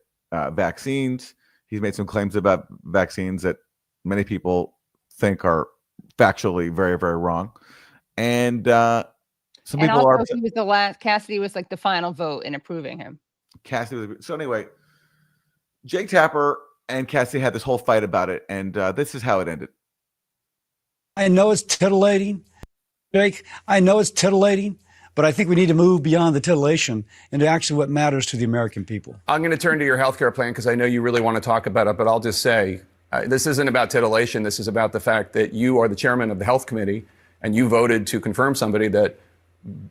vaccines. He's made some claims about vaccines that many people think are factually very, very wrong. And some And people also, he was the last. Cassidy was like the final vote in approving him. So anyway, Jake Tapper and Cassidy had this whole fight about it, and this is how it ended. I know it's titillating, Jake. I know it's titillating, but I think we need to move beyond the titillation into actually what matters to the American people. I'm going to turn to your healthcare plan because I know you really want to talk about it, but I'll just say this isn't about titillation. This is about the fact that you are the chairman of the health committee and you voted to confirm somebody that,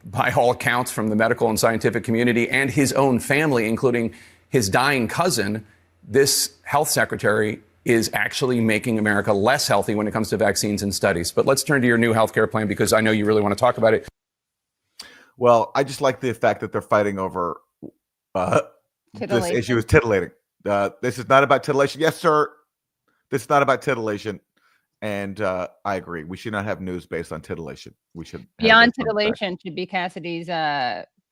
by all accounts from the medical and scientific community and his own family, including his dying cousin, this health secretary is actually making America less healthy when it comes to vaccines and studies. But let's turn to your new healthcare plan because I know you really want to talk about it. Well, I just like the fact that they're fighting over this issue is titillating. This is not about titillation. Yes, sir. This is not about titillation. And I agree. We should not have news based on titillation. We should Beyond titillation should be Cassidy's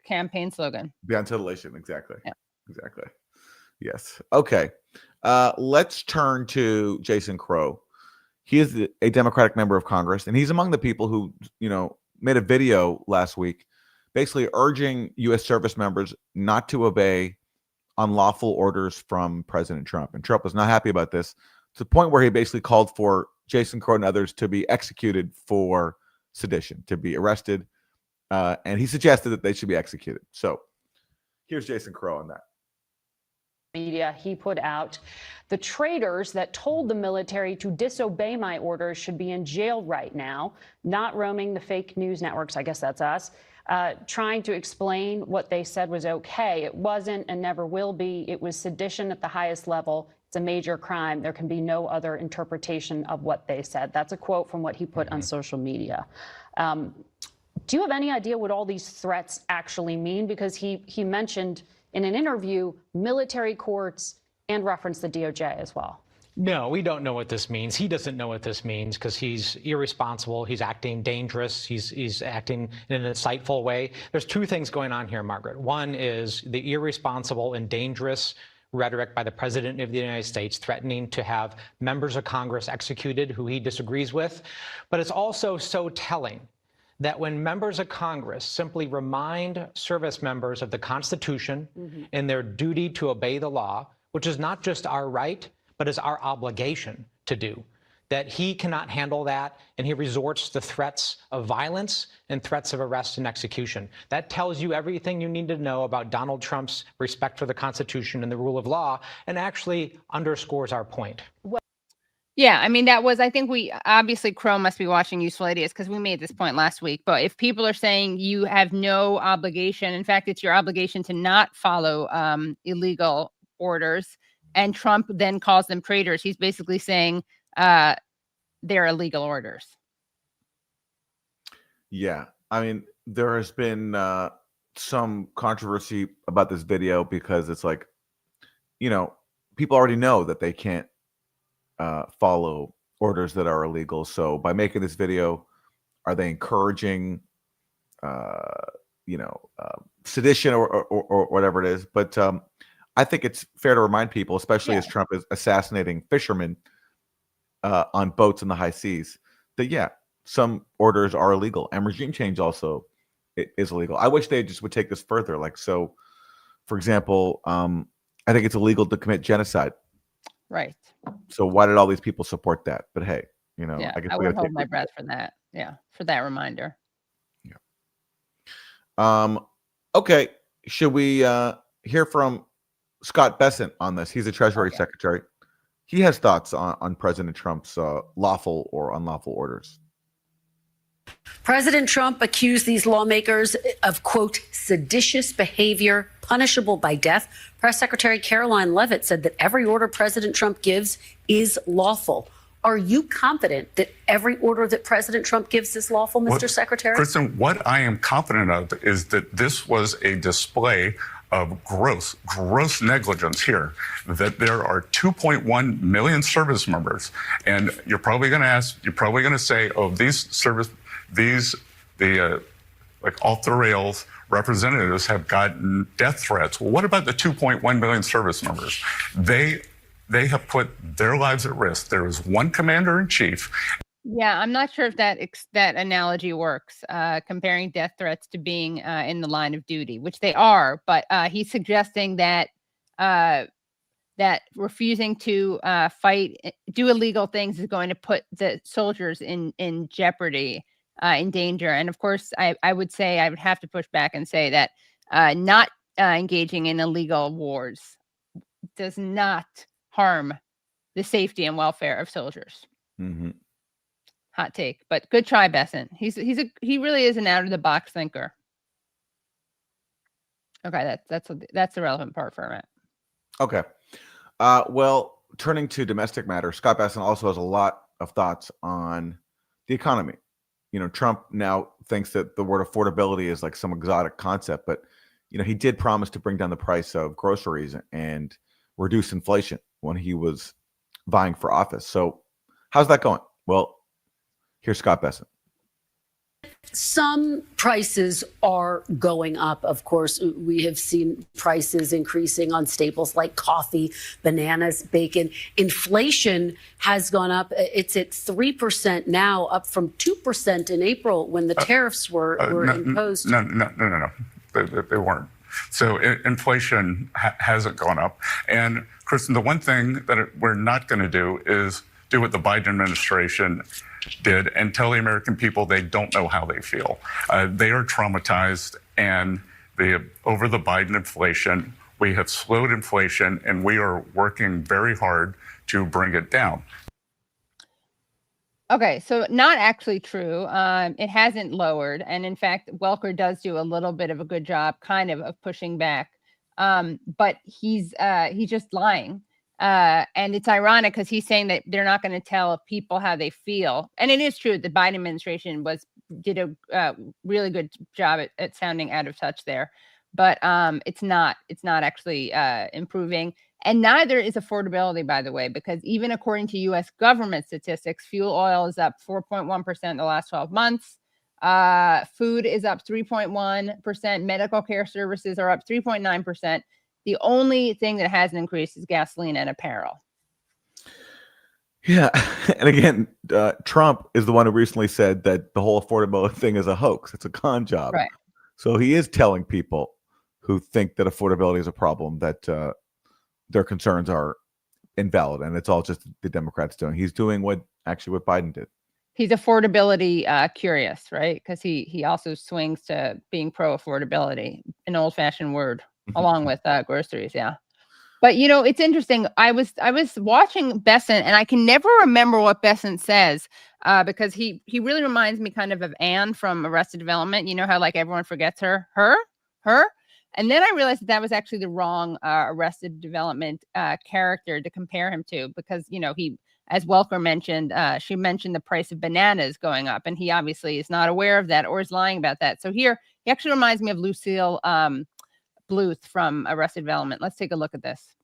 campaign slogan. Beyond titillation. Exactly. Yeah. Exactly. Yes. Okay. Let's turn to Jason Crow. He is a Democratic member of Congress, and he's among the people who, made a video last week basically urging U.S. service members not to obey unlawful orders from President Trump. And Trump was not happy about this, to the point where he basically called for Jason Crow and others to be executed for sedition, to be arrested. And he suggested that they should be executed. So here's Jason Crow on that. Media, he put out, the traitors that told the military to disobey my orders should be in jail right now, not roaming the fake news networks, I guess that's us, trying to explain what they said was okay. It wasn't and never will be. It was sedition at the highest level. It's a major crime. There can be no other interpretation of what they said. That's a quote from what he put on social media. Do you have any idea what all these threats actually mean? Because he mentioned in an interview military courts and referenced the DOJ as well. No, we don't know what this means. He doesn't know what this means because he's irresponsible. He's acting dangerous. He's acting in an insightful way. There's two things going on here, Margaret. One is the irresponsible and dangerous rhetoric by the President of the United States threatening to have members of Congress executed who he disagrees with. But it's also so telling that when members of Congress simply remind service members of the Constitution and their duty to obey the law, which is not just our right, but is our obligation to do, that he cannot handle that, and he resorts to threats of violence and threats of arrest and execution. That tells you everything you need to know about Donald Trump's respect for the Constitution and the rule of law, and actually underscores our point. Yeah, I mean, I think obviously Crow must be watching Useful Idiots because we made this point last week. But if people are saying you have no obligation, in fact, it's your obligation to not follow illegal orders, and Trump then calls them traitors, he's basically saying they're illegal orders. Yeah, I mean, there has been some controversy about this video because it's like, people already know that they can't follow orders that are illegal. So by making this video, are they encouraging, sedition or whatever it is? But I think it's fair to remind people, especially as Trump is assassinating fishermen on boats in the high seas, that some orders are illegal, and regime change also is illegal. I wish they just would take this further. Like, so, for example, I think it's illegal to commit genocide. Right. So why did all these people support that? But hey, I guess I would hold my breath for that. Yeah, for that reminder. Yeah. Okay. Should we hear from Scott Bessent on this? He's the Treasury Secretary. He has thoughts on President Trump's lawful or unlawful orders. President Trump accused these lawmakers of, quote, seditious behavior punishable by death. Press Secretary Caroline Leavitt said that every order President Trump gives is lawful. Are you confident that every order that President Trump gives is lawful, Mr. Secretary? Kristen, what I am confident of is that this was a display of gross negligence here, that there are 2.1 million service members. And you're probably going to say, oh, like off the rails representatives have gotten death threats. Well, what about the 2.1 million service members? They have put their lives at risk. There is one commander in chief. Yeah, I'm not sure if that analogy works, comparing death threats to being in the line of duty, which they are. But he's suggesting that that refusing to do illegal things is going to put the soldiers in jeopardy, in danger. And of course, I would have to push back and say that not engaging in illegal wars does not harm the safety and welfare of soldiers. Mm-hmm. Hot take, but good try, Besant. He really is an out of the box thinker. Okay, that's the relevant part for a minute. Okay. Well, turning to domestic matters, Scott Besant also has a lot of thoughts on the economy. You know, Trump now thinks that the word affordability is like some exotic concept, but you know, he did promise to bring down the price of groceries and reduce inflation when he was vying for office. So how's that going? Well, here's Scott Besant. Some prices are going up. Of course, we have seen prices increasing on staples like coffee, bananas, bacon. Inflation has gone up. It's at 3% now, up from 2% in April when the tariffs were imposed. No. They weren't. So inflation hasn't gone up. And Kristen, the one thing that we're not going to do is do what the Biden administration did and tell the American people they don't know how they feel. They are traumatized, and over the Biden inflation, we have slowed inflation, and we are working very hard to bring it down. Okay, so not actually true. It hasn't lowered, and in fact, Welker does do a little bit of a good job, kind of pushing back. But he's just lying, and it's ironic because he's saying that they're not going to tell people how they feel, and it is true. The Biden administration did a really good job at sounding out of touch there, but it's not actually improving. And neither is affordability, by the way, because even according to U.S. government statistics, fuel oil is up 4.1% in the last 12 months. Food is up 3.1%. Medical care services are up 3.9%. The only thing that hasn't increased is gasoline and apparel. Yeah. And again, Trump is the one who recently said that the whole affordability thing is a hoax. It's a con job. Right. So he is telling people who think that affordability is a problem that their concerns are invalid, and it's all just the Democrats doing. He's doing what Biden did. He's affordability curious, right? Because he also swings to being pro affordability, an old fashioned word, along with groceries. Yeah, but you know, it's interesting. I was watching Besant, and I can never remember what Besant says because he really reminds me kind of Anne from Arrested Development. You know how like everyone forgets her. And then I realized that was actually the wrong Arrested Development character to compare him to, because, you know, he, as Welker mentioned, she mentioned the price of bananas going up, and he obviously is not aware of that or is lying about that. So here, he actually reminds me of Lucille Bluth from Arrested Development. Let's take a look at this.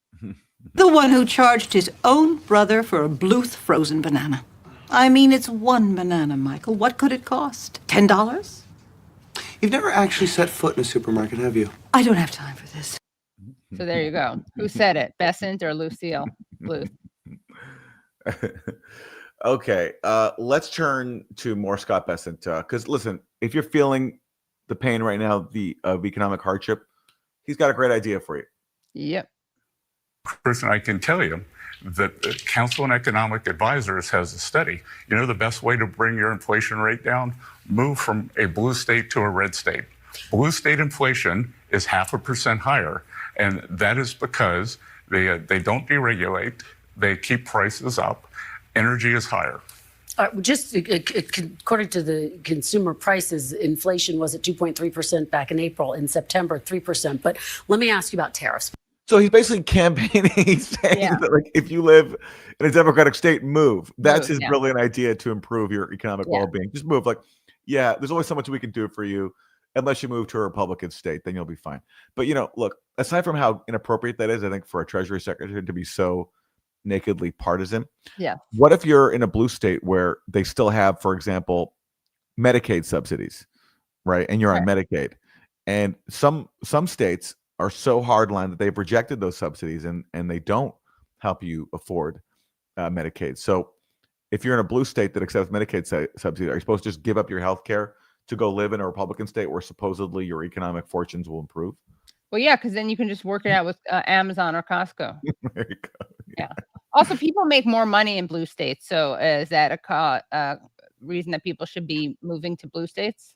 The one who charged his own brother for a Bluth frozen banana. I mean, it's one banana, Michael. What could it cost? $10? You've never actually set foot in a supermarket, have you? I don't have time for this. So there you go. Who said it? Besant or Lucille Bluth? Okay, let's turn to more Scott Besant. Because listen, if you're feeling the pain right now, of economic hardship, he's got a great idea for you. Yep. Kristen, I can tell you that the Council on Economic Advisors has a study. You know the best way to bring your inflation rate down? Move from a blue state to a red state. Blue state inflation is 0.5% higher, and that is because they don't deregulate, they keep prices up, energy is higher. Just according to the consumer prices, inflation was at 2.3% back in April. In September, 3%. But let me ask you about tariffs. So he's basically campaigning. He's saying that, like, if you live in a Democratic state, move. That's his brilliant idea to improve your economic well-being. Just move. Like, yeah, there's only so much we can do for you. Unless you move to a Republican state, then you'll be fine. But, look, aside from how inappropriate that is, I think for a Treasury Secretary to be so nakedly partisan. Yeah. What if you're in a blue state where they still have, for example, Medicaid subsidies, right? And you're on Medicaid. And some states are so hardline that they've rejected those subsidies and they don't help you afford Medicaid. So if you're in a blue state that accepts Medicaid subsidies, are you supposed to just give up your health care to go live in a Republican state where supposedly your economic fortunes will improve? Well, yeah, because then you can just work it out with Amazon or Costco. There you go. Yeah. Also, people make more money in blue states. So is that a reason that people should be moving to blue states?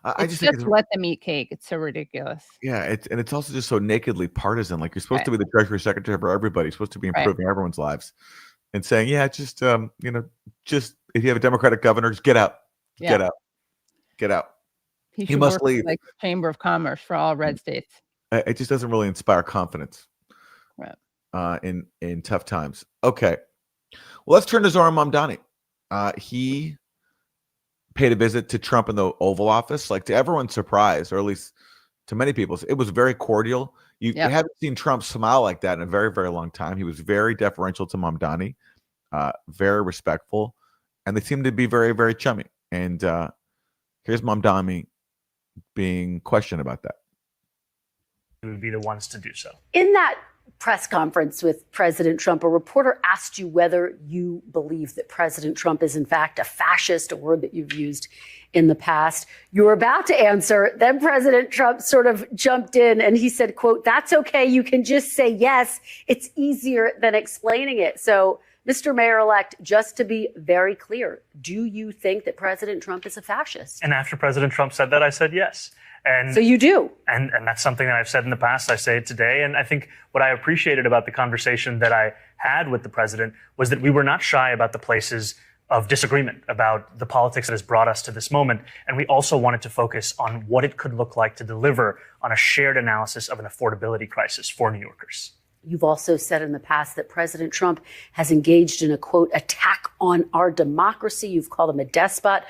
I just think let them eat cake. It's so ridiculous. Yeah, it's also just so nakedly partisan. Like, you're supposed to be the Treasury Secretary for everybody. You're supposed to be improving everyone's lives, and saying, yeah, just just if you have a Democratic governor, just get out, get out. He must work leave. like Chamber of Commerce for all red states. It just doesn't really inspire confidence, in tough times. Okay, well, let's turn to Zoran Mamdani. He paid a visit to Trump in the Oval Office. Like, to everyone's surprise, or at least to many people's, it was very cordial. You haven't seen Trump smile like that in a very, very long time. He was very deferential to Mamdani, very respectful, and they seemed to be very, very chummy. And here's Mamdani being questioned about that. We would be the ones to do so. In that press conference with President Trump, a reporter asked you whether you believe that President Trump is in fact a fascist, a word that you've used in the past. You were about to answer, then President Trump sort of jumped in and he said, quote, "That's okay, you can just say yes. It's easier than explaining it." So, Mr. Mayor-elect, just to be very clear, do you think that President Trump is a fascist? And after President Trump said that, I said yes. And so you do. And that's something that I've said in the past. I say it today. And I think what I appreciated about the conversation that I had with the president was that we were not shy about the places of disagreement, about the politics that has brought us to this moment. And we also wanted to focus on what it could look like to deliver on a shared analysis of an affordability crisis for New Yorkers. You've also said in the past that President Trump has engaged in a, quote, attack on our democracy. You've called him a despot.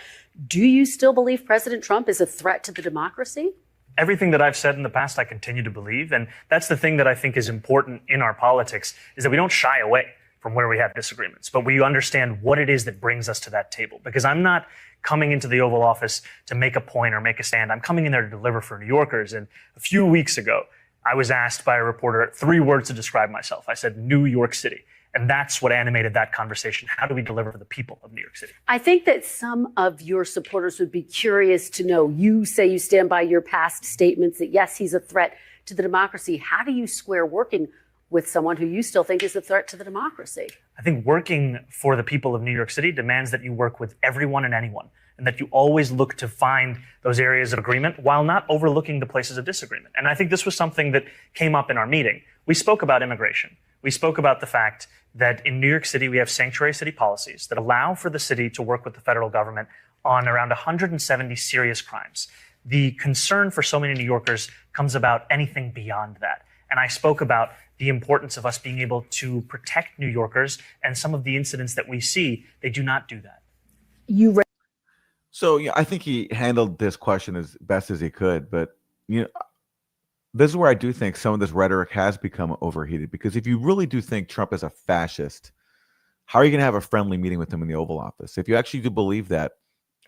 Do you still believe President Trump is a threat to the democracy? Everything that I've said in the past, I continue to believe. And that's the thing that I think is important in our politics, is that we don't shy away from where we have disagreements, but we understand what it is that brings us to that table. Because I'm not coming into the Oval Office to make a point or make a stand. I'm coming in there to deliver for New Yorkers. And a few weeks ago, I was asked by a reporter 3 words to describe myself. I said, New York City. And that's what animated that conversation. How do we deliver for the people of New York City? I think that some of your supporters would be curious to know, you say you stand by your past statements that, yes, he's a threat to the democracy. How do you square working with someone who you still think is a threat to the democracy? I think working for the people of New York City demands that you work with everyone and anyone, and that you always look to find those areas of agreement while not overlooking the places of disagreement. And I think this was something that came up in our meeting. We spoke about immigration. We spoke about the fact that in New York City, we have sanctuary city policies that allow for the city to work with the federal government on around 170 serious crimes. The concern for so many New Yorkers comes about anything beyond that. And I spoke about the importance of us being able to protect New Yorkers, and some of the incidents that we see, they do not do that. So, I think he handled this question as best as he could, but this is where I do think some of this rhetoric has become overheated, because if you really do think Trump is a fascist, how are you going to have a friendly meeting with him in the Oval Office? If you actually do believe that,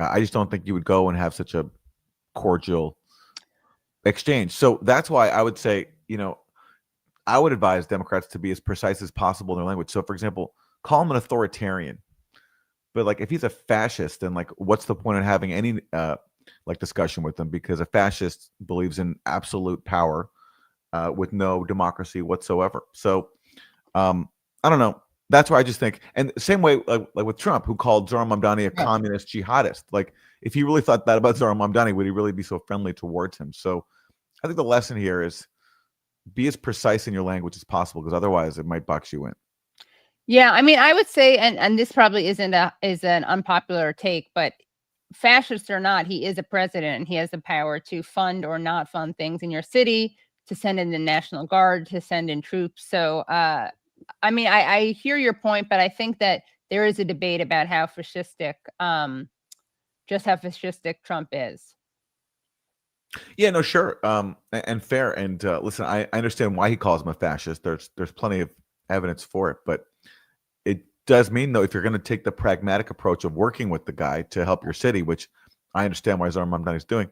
I just don't think you would go and have such a cordial exchange. So that's why I would say, I would advise Democrats to be as precise as possible in their language. So, for example, call him an authoritarian. But like, if he's a fascist, then like, what's the point of having any discussion with them? Because a fascist believes in absolute power with no democracy whatsoever. So I don't know. That's why I just think, and the same way like with Trump, who called Zoran Mamdani a communist jihadist. Like, if he really thought that about Zoran Mamdani, would he really be so friendly towards him? So I think the lesson here is be as precise in your language as possible, because otherwise it might box you in. Yeah, I mean, I would say, and this probably is an unpopular take, but fascist or not, he is a president and he has the power to fund or not fund things in your city, to send in the National Guard, to send in troops. So, I mean, I hear your point, but I think that there is a debate about how fascistic, just how fascistic Trump is. Yeah, no, sure, and fair. And listen, I understand why he calls him a fascist. There's plenty of evidence for it, but it does mean, though, if you're going to take the pragmatic approach of working with the guy to help your city, which I understand why Zoran Mamdani is doing,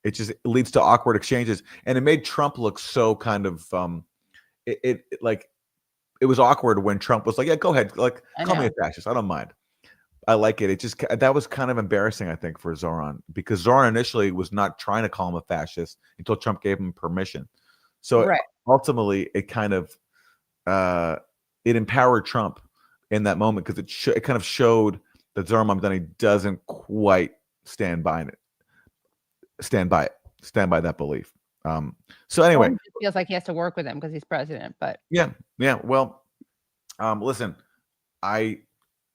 it leads to awkward exchanges, and it made Trump look so kind of it was awkward when Trump was like, "Yeah, go ahead, like call me a fascist. I don't mind. I like it." It just that was kind of embarrassing, I think, for Zoran, because Zoran initially was not trying to call him a fascist until Trump gave him permission. So Right. ultimately, it kind of it empowered Trump in that moment, because it kind of showed that Zoran Mamdani doesn't quite stand by that belief. So anyway, Or he just feels like he has to work with him because he's president. But yeah. Well, listen,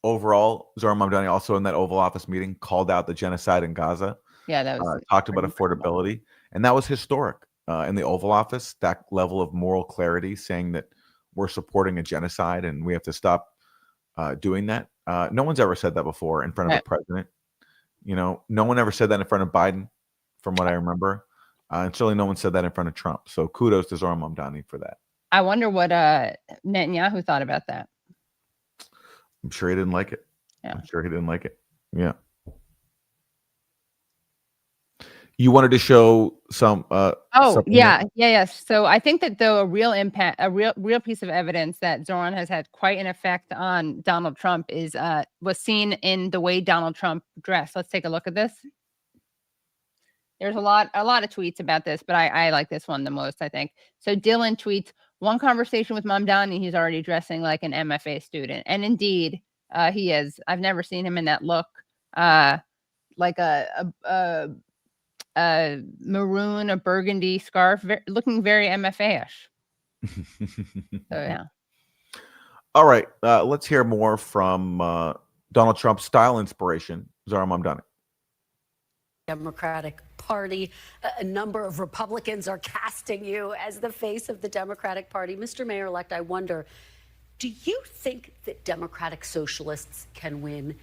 overall, Zoran Mamdani also in that Oval Office meeting called out the genocide in Gaza. yeah, that was Talked about affordability, and that was historic in the Oval Office. That level of moral clarity, saying that we're supporting a genocide and we have to stop doing that. No one's ever said that before in front of a president. No one ever said that in front of Biden, from what I remember. And certainly no one said that in front of Trump. So kudos to Zoran Mamdani for that. I wonder what Netanyahu thought about that. I'm sure he didn't like it. Yeah. I'm sure he didn't like it. Yeah. You wanted to show some. Yes. So I think that, though, a real piece of evidence that Zoran has had quite an effect on Donald Trump was seen in the way Donald Trump dressed. Let's take a look at this. There's a lot of tweets about this, but I like this one the most, I think. So Dylan tweets, "One conversation with Mamdani, he's already dressing like an MFA student." And indeed, he is. I've never seen him in that look, like a maroon, a burgundy scarf, looking very MFA-ish. So yeah. All right, let's hear more from Donald Trump's style inspiration, Zoran Mamdani. Democratic Party. A number of Republicans are casting you as the face of the Democratic Party. Mr. Mayor-elect, I wonder, do you think that Democratic socialists can win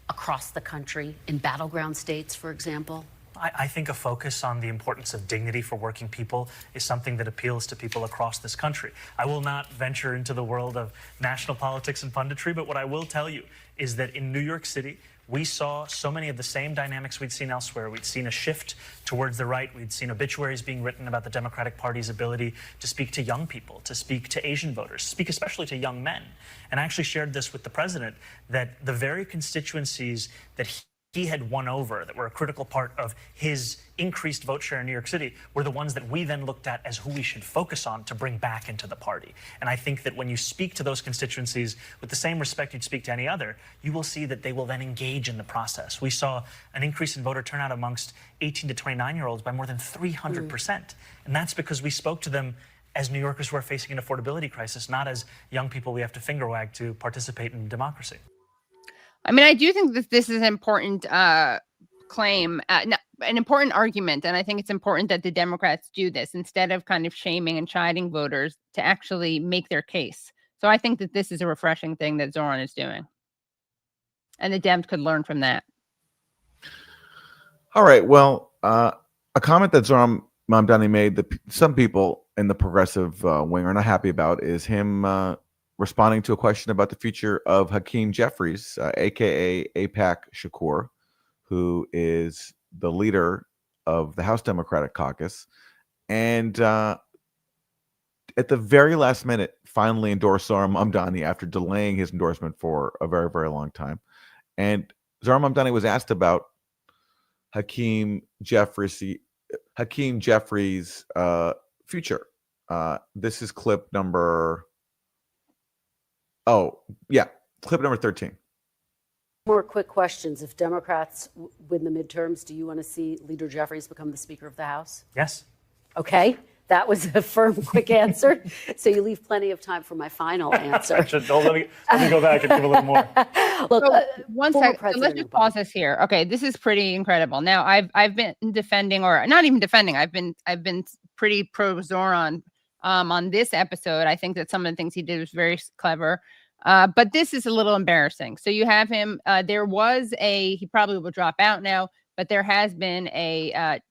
across the country, in battleground states, for example? I think a focus on the importance of dignity for working people is something that appeals to people across this country. I will not venture into the world of national politics and punditry, but what I will tell you is that in New York City, we saw so many of the same dynamics we'd seen elsewhere. We'd seen a shift towards the right. We'd seen obituaries being written about the Democratic Party's ability to speak to young people, to speak to Asian voters, speak especially to young men. And I actually shared this with the president, that the very constituencies that he had won over, that were a critical part of his increased vote share in New York City, were the ones that we then looked at as who we should focus on to bring back into the party. And I think that when you speak to those constituencies with the same respect you'd speak to any other, you will see that they will then engage in the process. We saw an increase in voter turnout amongst 18 to 29-year-olds by more than 300%. And that's because we spoke to them as New Yorkers who are facing an affordability crisis, not as young people we have to finger wag to participate in democracy. I mean, I do think that this is an important claim, an important argument, and I think it's important that the Democrats do this instead of kind of shaming and chiding voters, to actually make their case. So I think that this is a refreshing thing that Zoran is doing, and the Dems could learn from that. All right. Well, a comment that Zoran Mamdani made that some people in the progressive wing are not happy about is him responding to a question about the future of Hakeem Jeffries, a.k.a. AIPAC Shakur, who is the leader of the House Democratic Caucus, and at the very last minute, finally endorsed Zoran Mamdani after delaying his endorsement for a very, very long time. And Zoran Mamdani was asked about Hakeem Jeffries' future. This is clip number... clip number 13. More quick questions. If Democrats win the midterms, do you want to see Leader Jeffries become the Speaker of the House? Yes. Okay. That was a firm, quick answer. So you leave plenty of time for my final answer. Let me go back and give a little more. Look, So, one former second. So let's President just Obama. pause this here. Okay, this is pretty incredible. Now, I've been defending, or not even defending. I've been pretty pro Zoran on this episode. I think that some of the things he did was very clever. But this is a little embarrassing. So you have him. There was he probably will drop out now, but there has been a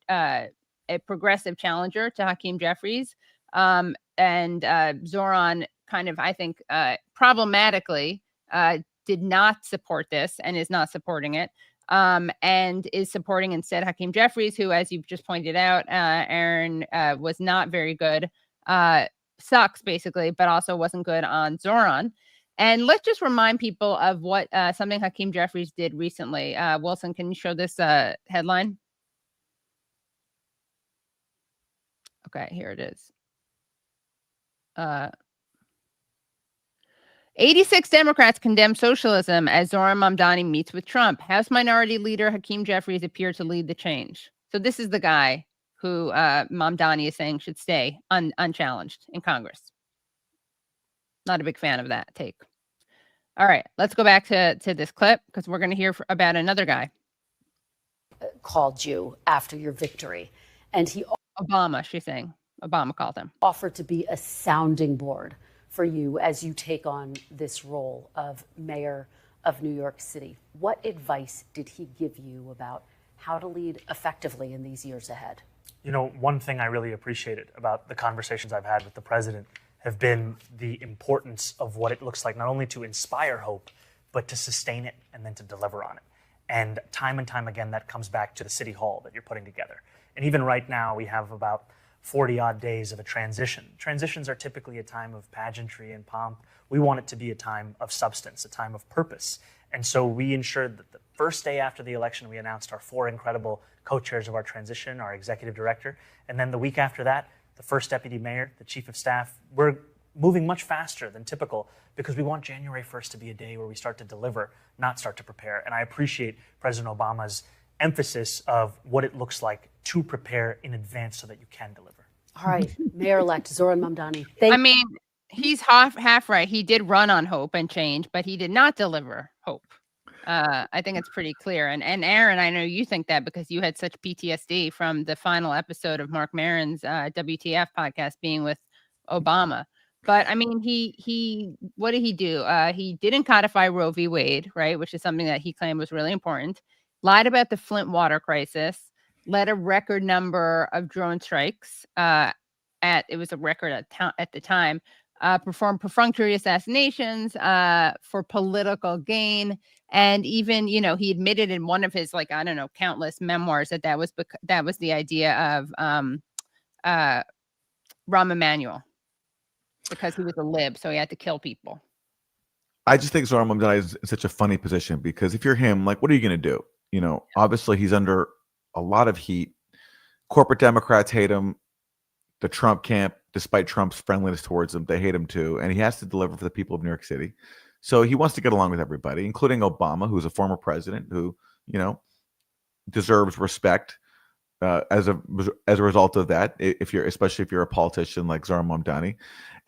progressive challenger to Hakeem Jeffries. And Zoran kind of, I think, problematically did not support this and is not supporting it. And is supporting instead Hakeem Jeffries, who, as you've just pointed out, Aaron, was not very good, sucks basically, but also wasn't good on Zoran. And let's just remind people of what something Hakeem Jeffries did recently. Wilson, can you show this headline? Okay, here it is. 86 Democrats condemn socialism as Zoran Mamdani meets with Trump. House Minority Leader Hakeem Jeffries appeared to lead the change. So this is the guy who Mamdani is saying should stay unchallenged in Congress. Not a big fan of that take. All right, let's go back to this clip because we're going to hear about another guy. Called you after your victory, and he Obama, she's saying. Obama called him. Offered to be a sounding board for you as you take on this role of mayor of New York City. What advice did he give you about how to lead effectively in these years ahead? You know, one thing I really appreciated about the conversations I've had with the president have been the importance of what it looks like, not only to inspire hope, but to sustain it and then to deliver on it. And time again, that comes back to the city hall that you're putting together. And even right now, we have about 40 odd days of a transition. Transitions are typically a time of pageantry and pomp. We want it to be a time of substance, a time of purpose. And so we ensured that the first day after the election, we announced our 4 incredible co-chairs of our transition, our executive director. And then the week after that, the first deputy mayor, the chief of staff. We're moving much faster than typical because we want January 1st to be a day where we start to deliver, not start to prepare. And I appreciate President Obama's emphasis of what it looks like to prepare in advance so that you can deliver. All right, Mayor-elect Zoran Mamdani. I mean, he's half right. He did run on hope and change, but he did not deliver hope. I think it's pretty clear. And Aaron, I know you think that because you had such PTSD from the final episode of Mark Maron's WTF podcast being with Obama. But I mean, he what did he do? He didn't codify Roe v. Wade, right? Which is something that he claimed was really important. Lied about the Flint water crisis. Led a record number of drone strikes. It was a record at the time. Performed perfunctory assassinations for political gain, and even he admitted in one of his countless memoirs that was the idea of Rahm Emanuel, because he was a lib, so he had to kill people. I just think Zoran Mamdani is in such a funny position because if you're him, what are you going to do? Obviously he's under a lot of heat. Corporate Democrats hate him. The Trump camp, despite Trump's friendliness towards him, they hate him too. And he has to deliver for the people of New York City. So he wants to get along with everybody, including Obama, who's a former president who, deserves respect as a result of that. Especially if you're a politician like Zoran Mamdani.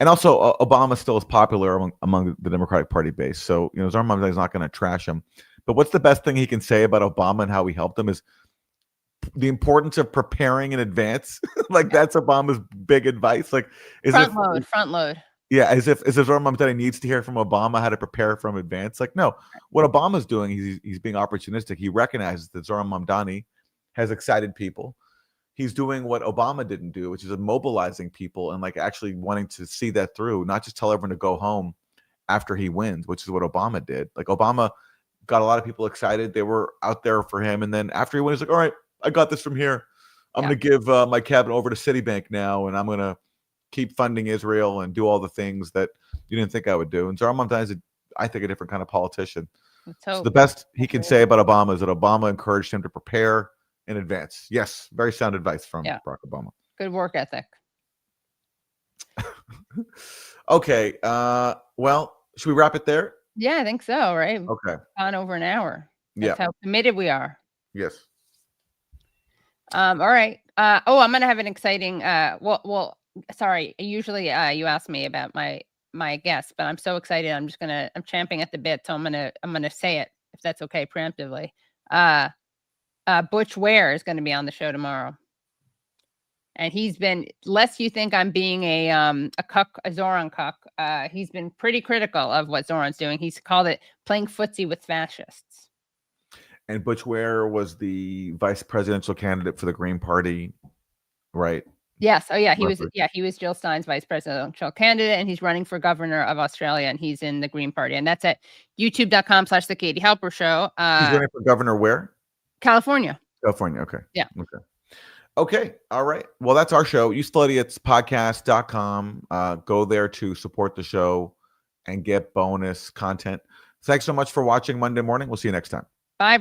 And also Obama still is popular among the Democratic Party base. So, Zoran Mamdani is not going to trash him. But what's the best thing he can say about Obama and how he helped him is the importance of preparing in advance. That's Obama's big advice. Front load. Yeah, as if Zoran Mamdani needs to hear from Obama how to prepare from advance. No, what Obama's doing, he's being opportunistic. He recognizes that Zoran Mamdani has excited people. He's doing what Obama didn't do, which is mobilizing people and actually wanting to see that through, not just tell everyone to go home after he wins, which is what Obama did. Obama got a lot of people excited. They were out there for him. And then after he wins, all right, I got this from here. I'm going to give my cabinet over to Citibank now, and I'm going to keep funding Israel and do all the things that you didn't think I would do. And Zoran Mamdani is, I think, a different kind of politician. So the best he can say about Obama is that Obama encouraged him to prepare in advance. Yes, very sound advice from Barack Obama. Good work ethic. Okay. Well, should we wrap it there? Yeah, I think so, right? Okay. On over an hour. That's how committed we are. Yes. All right. I'm gonna have an exciting. Sorry. Usually, you ask me about my guests, but I'm so excited. I'm champing at the bit, so I'm gonna say it if that's okay, preemptively. Butch Ware is going to be on the show tomorrow, and he's been, lest you think I'm being a cuck, a Zoran cuck. He's been pretty critical of what Zoran's doing. He's called it playing footsie with fascists. And Butch Ware was the vice presidential candidate for the Green Party, right? Yes. Oh, yeah. He was Jill Stein's vice presidential candidate, and he's running for governor of Australia, and he's in the Green Party. And that's at youtube.com/The Katie Halper Show. He's running for governor where? California. California. Okay. Yeah. Okay. All right. Well, that's our show. UsefulIdiotspodcast.com. Go there to support the show and get bonus content. Thanks so much for watching Monday Morning. We'll see you next time. Bye.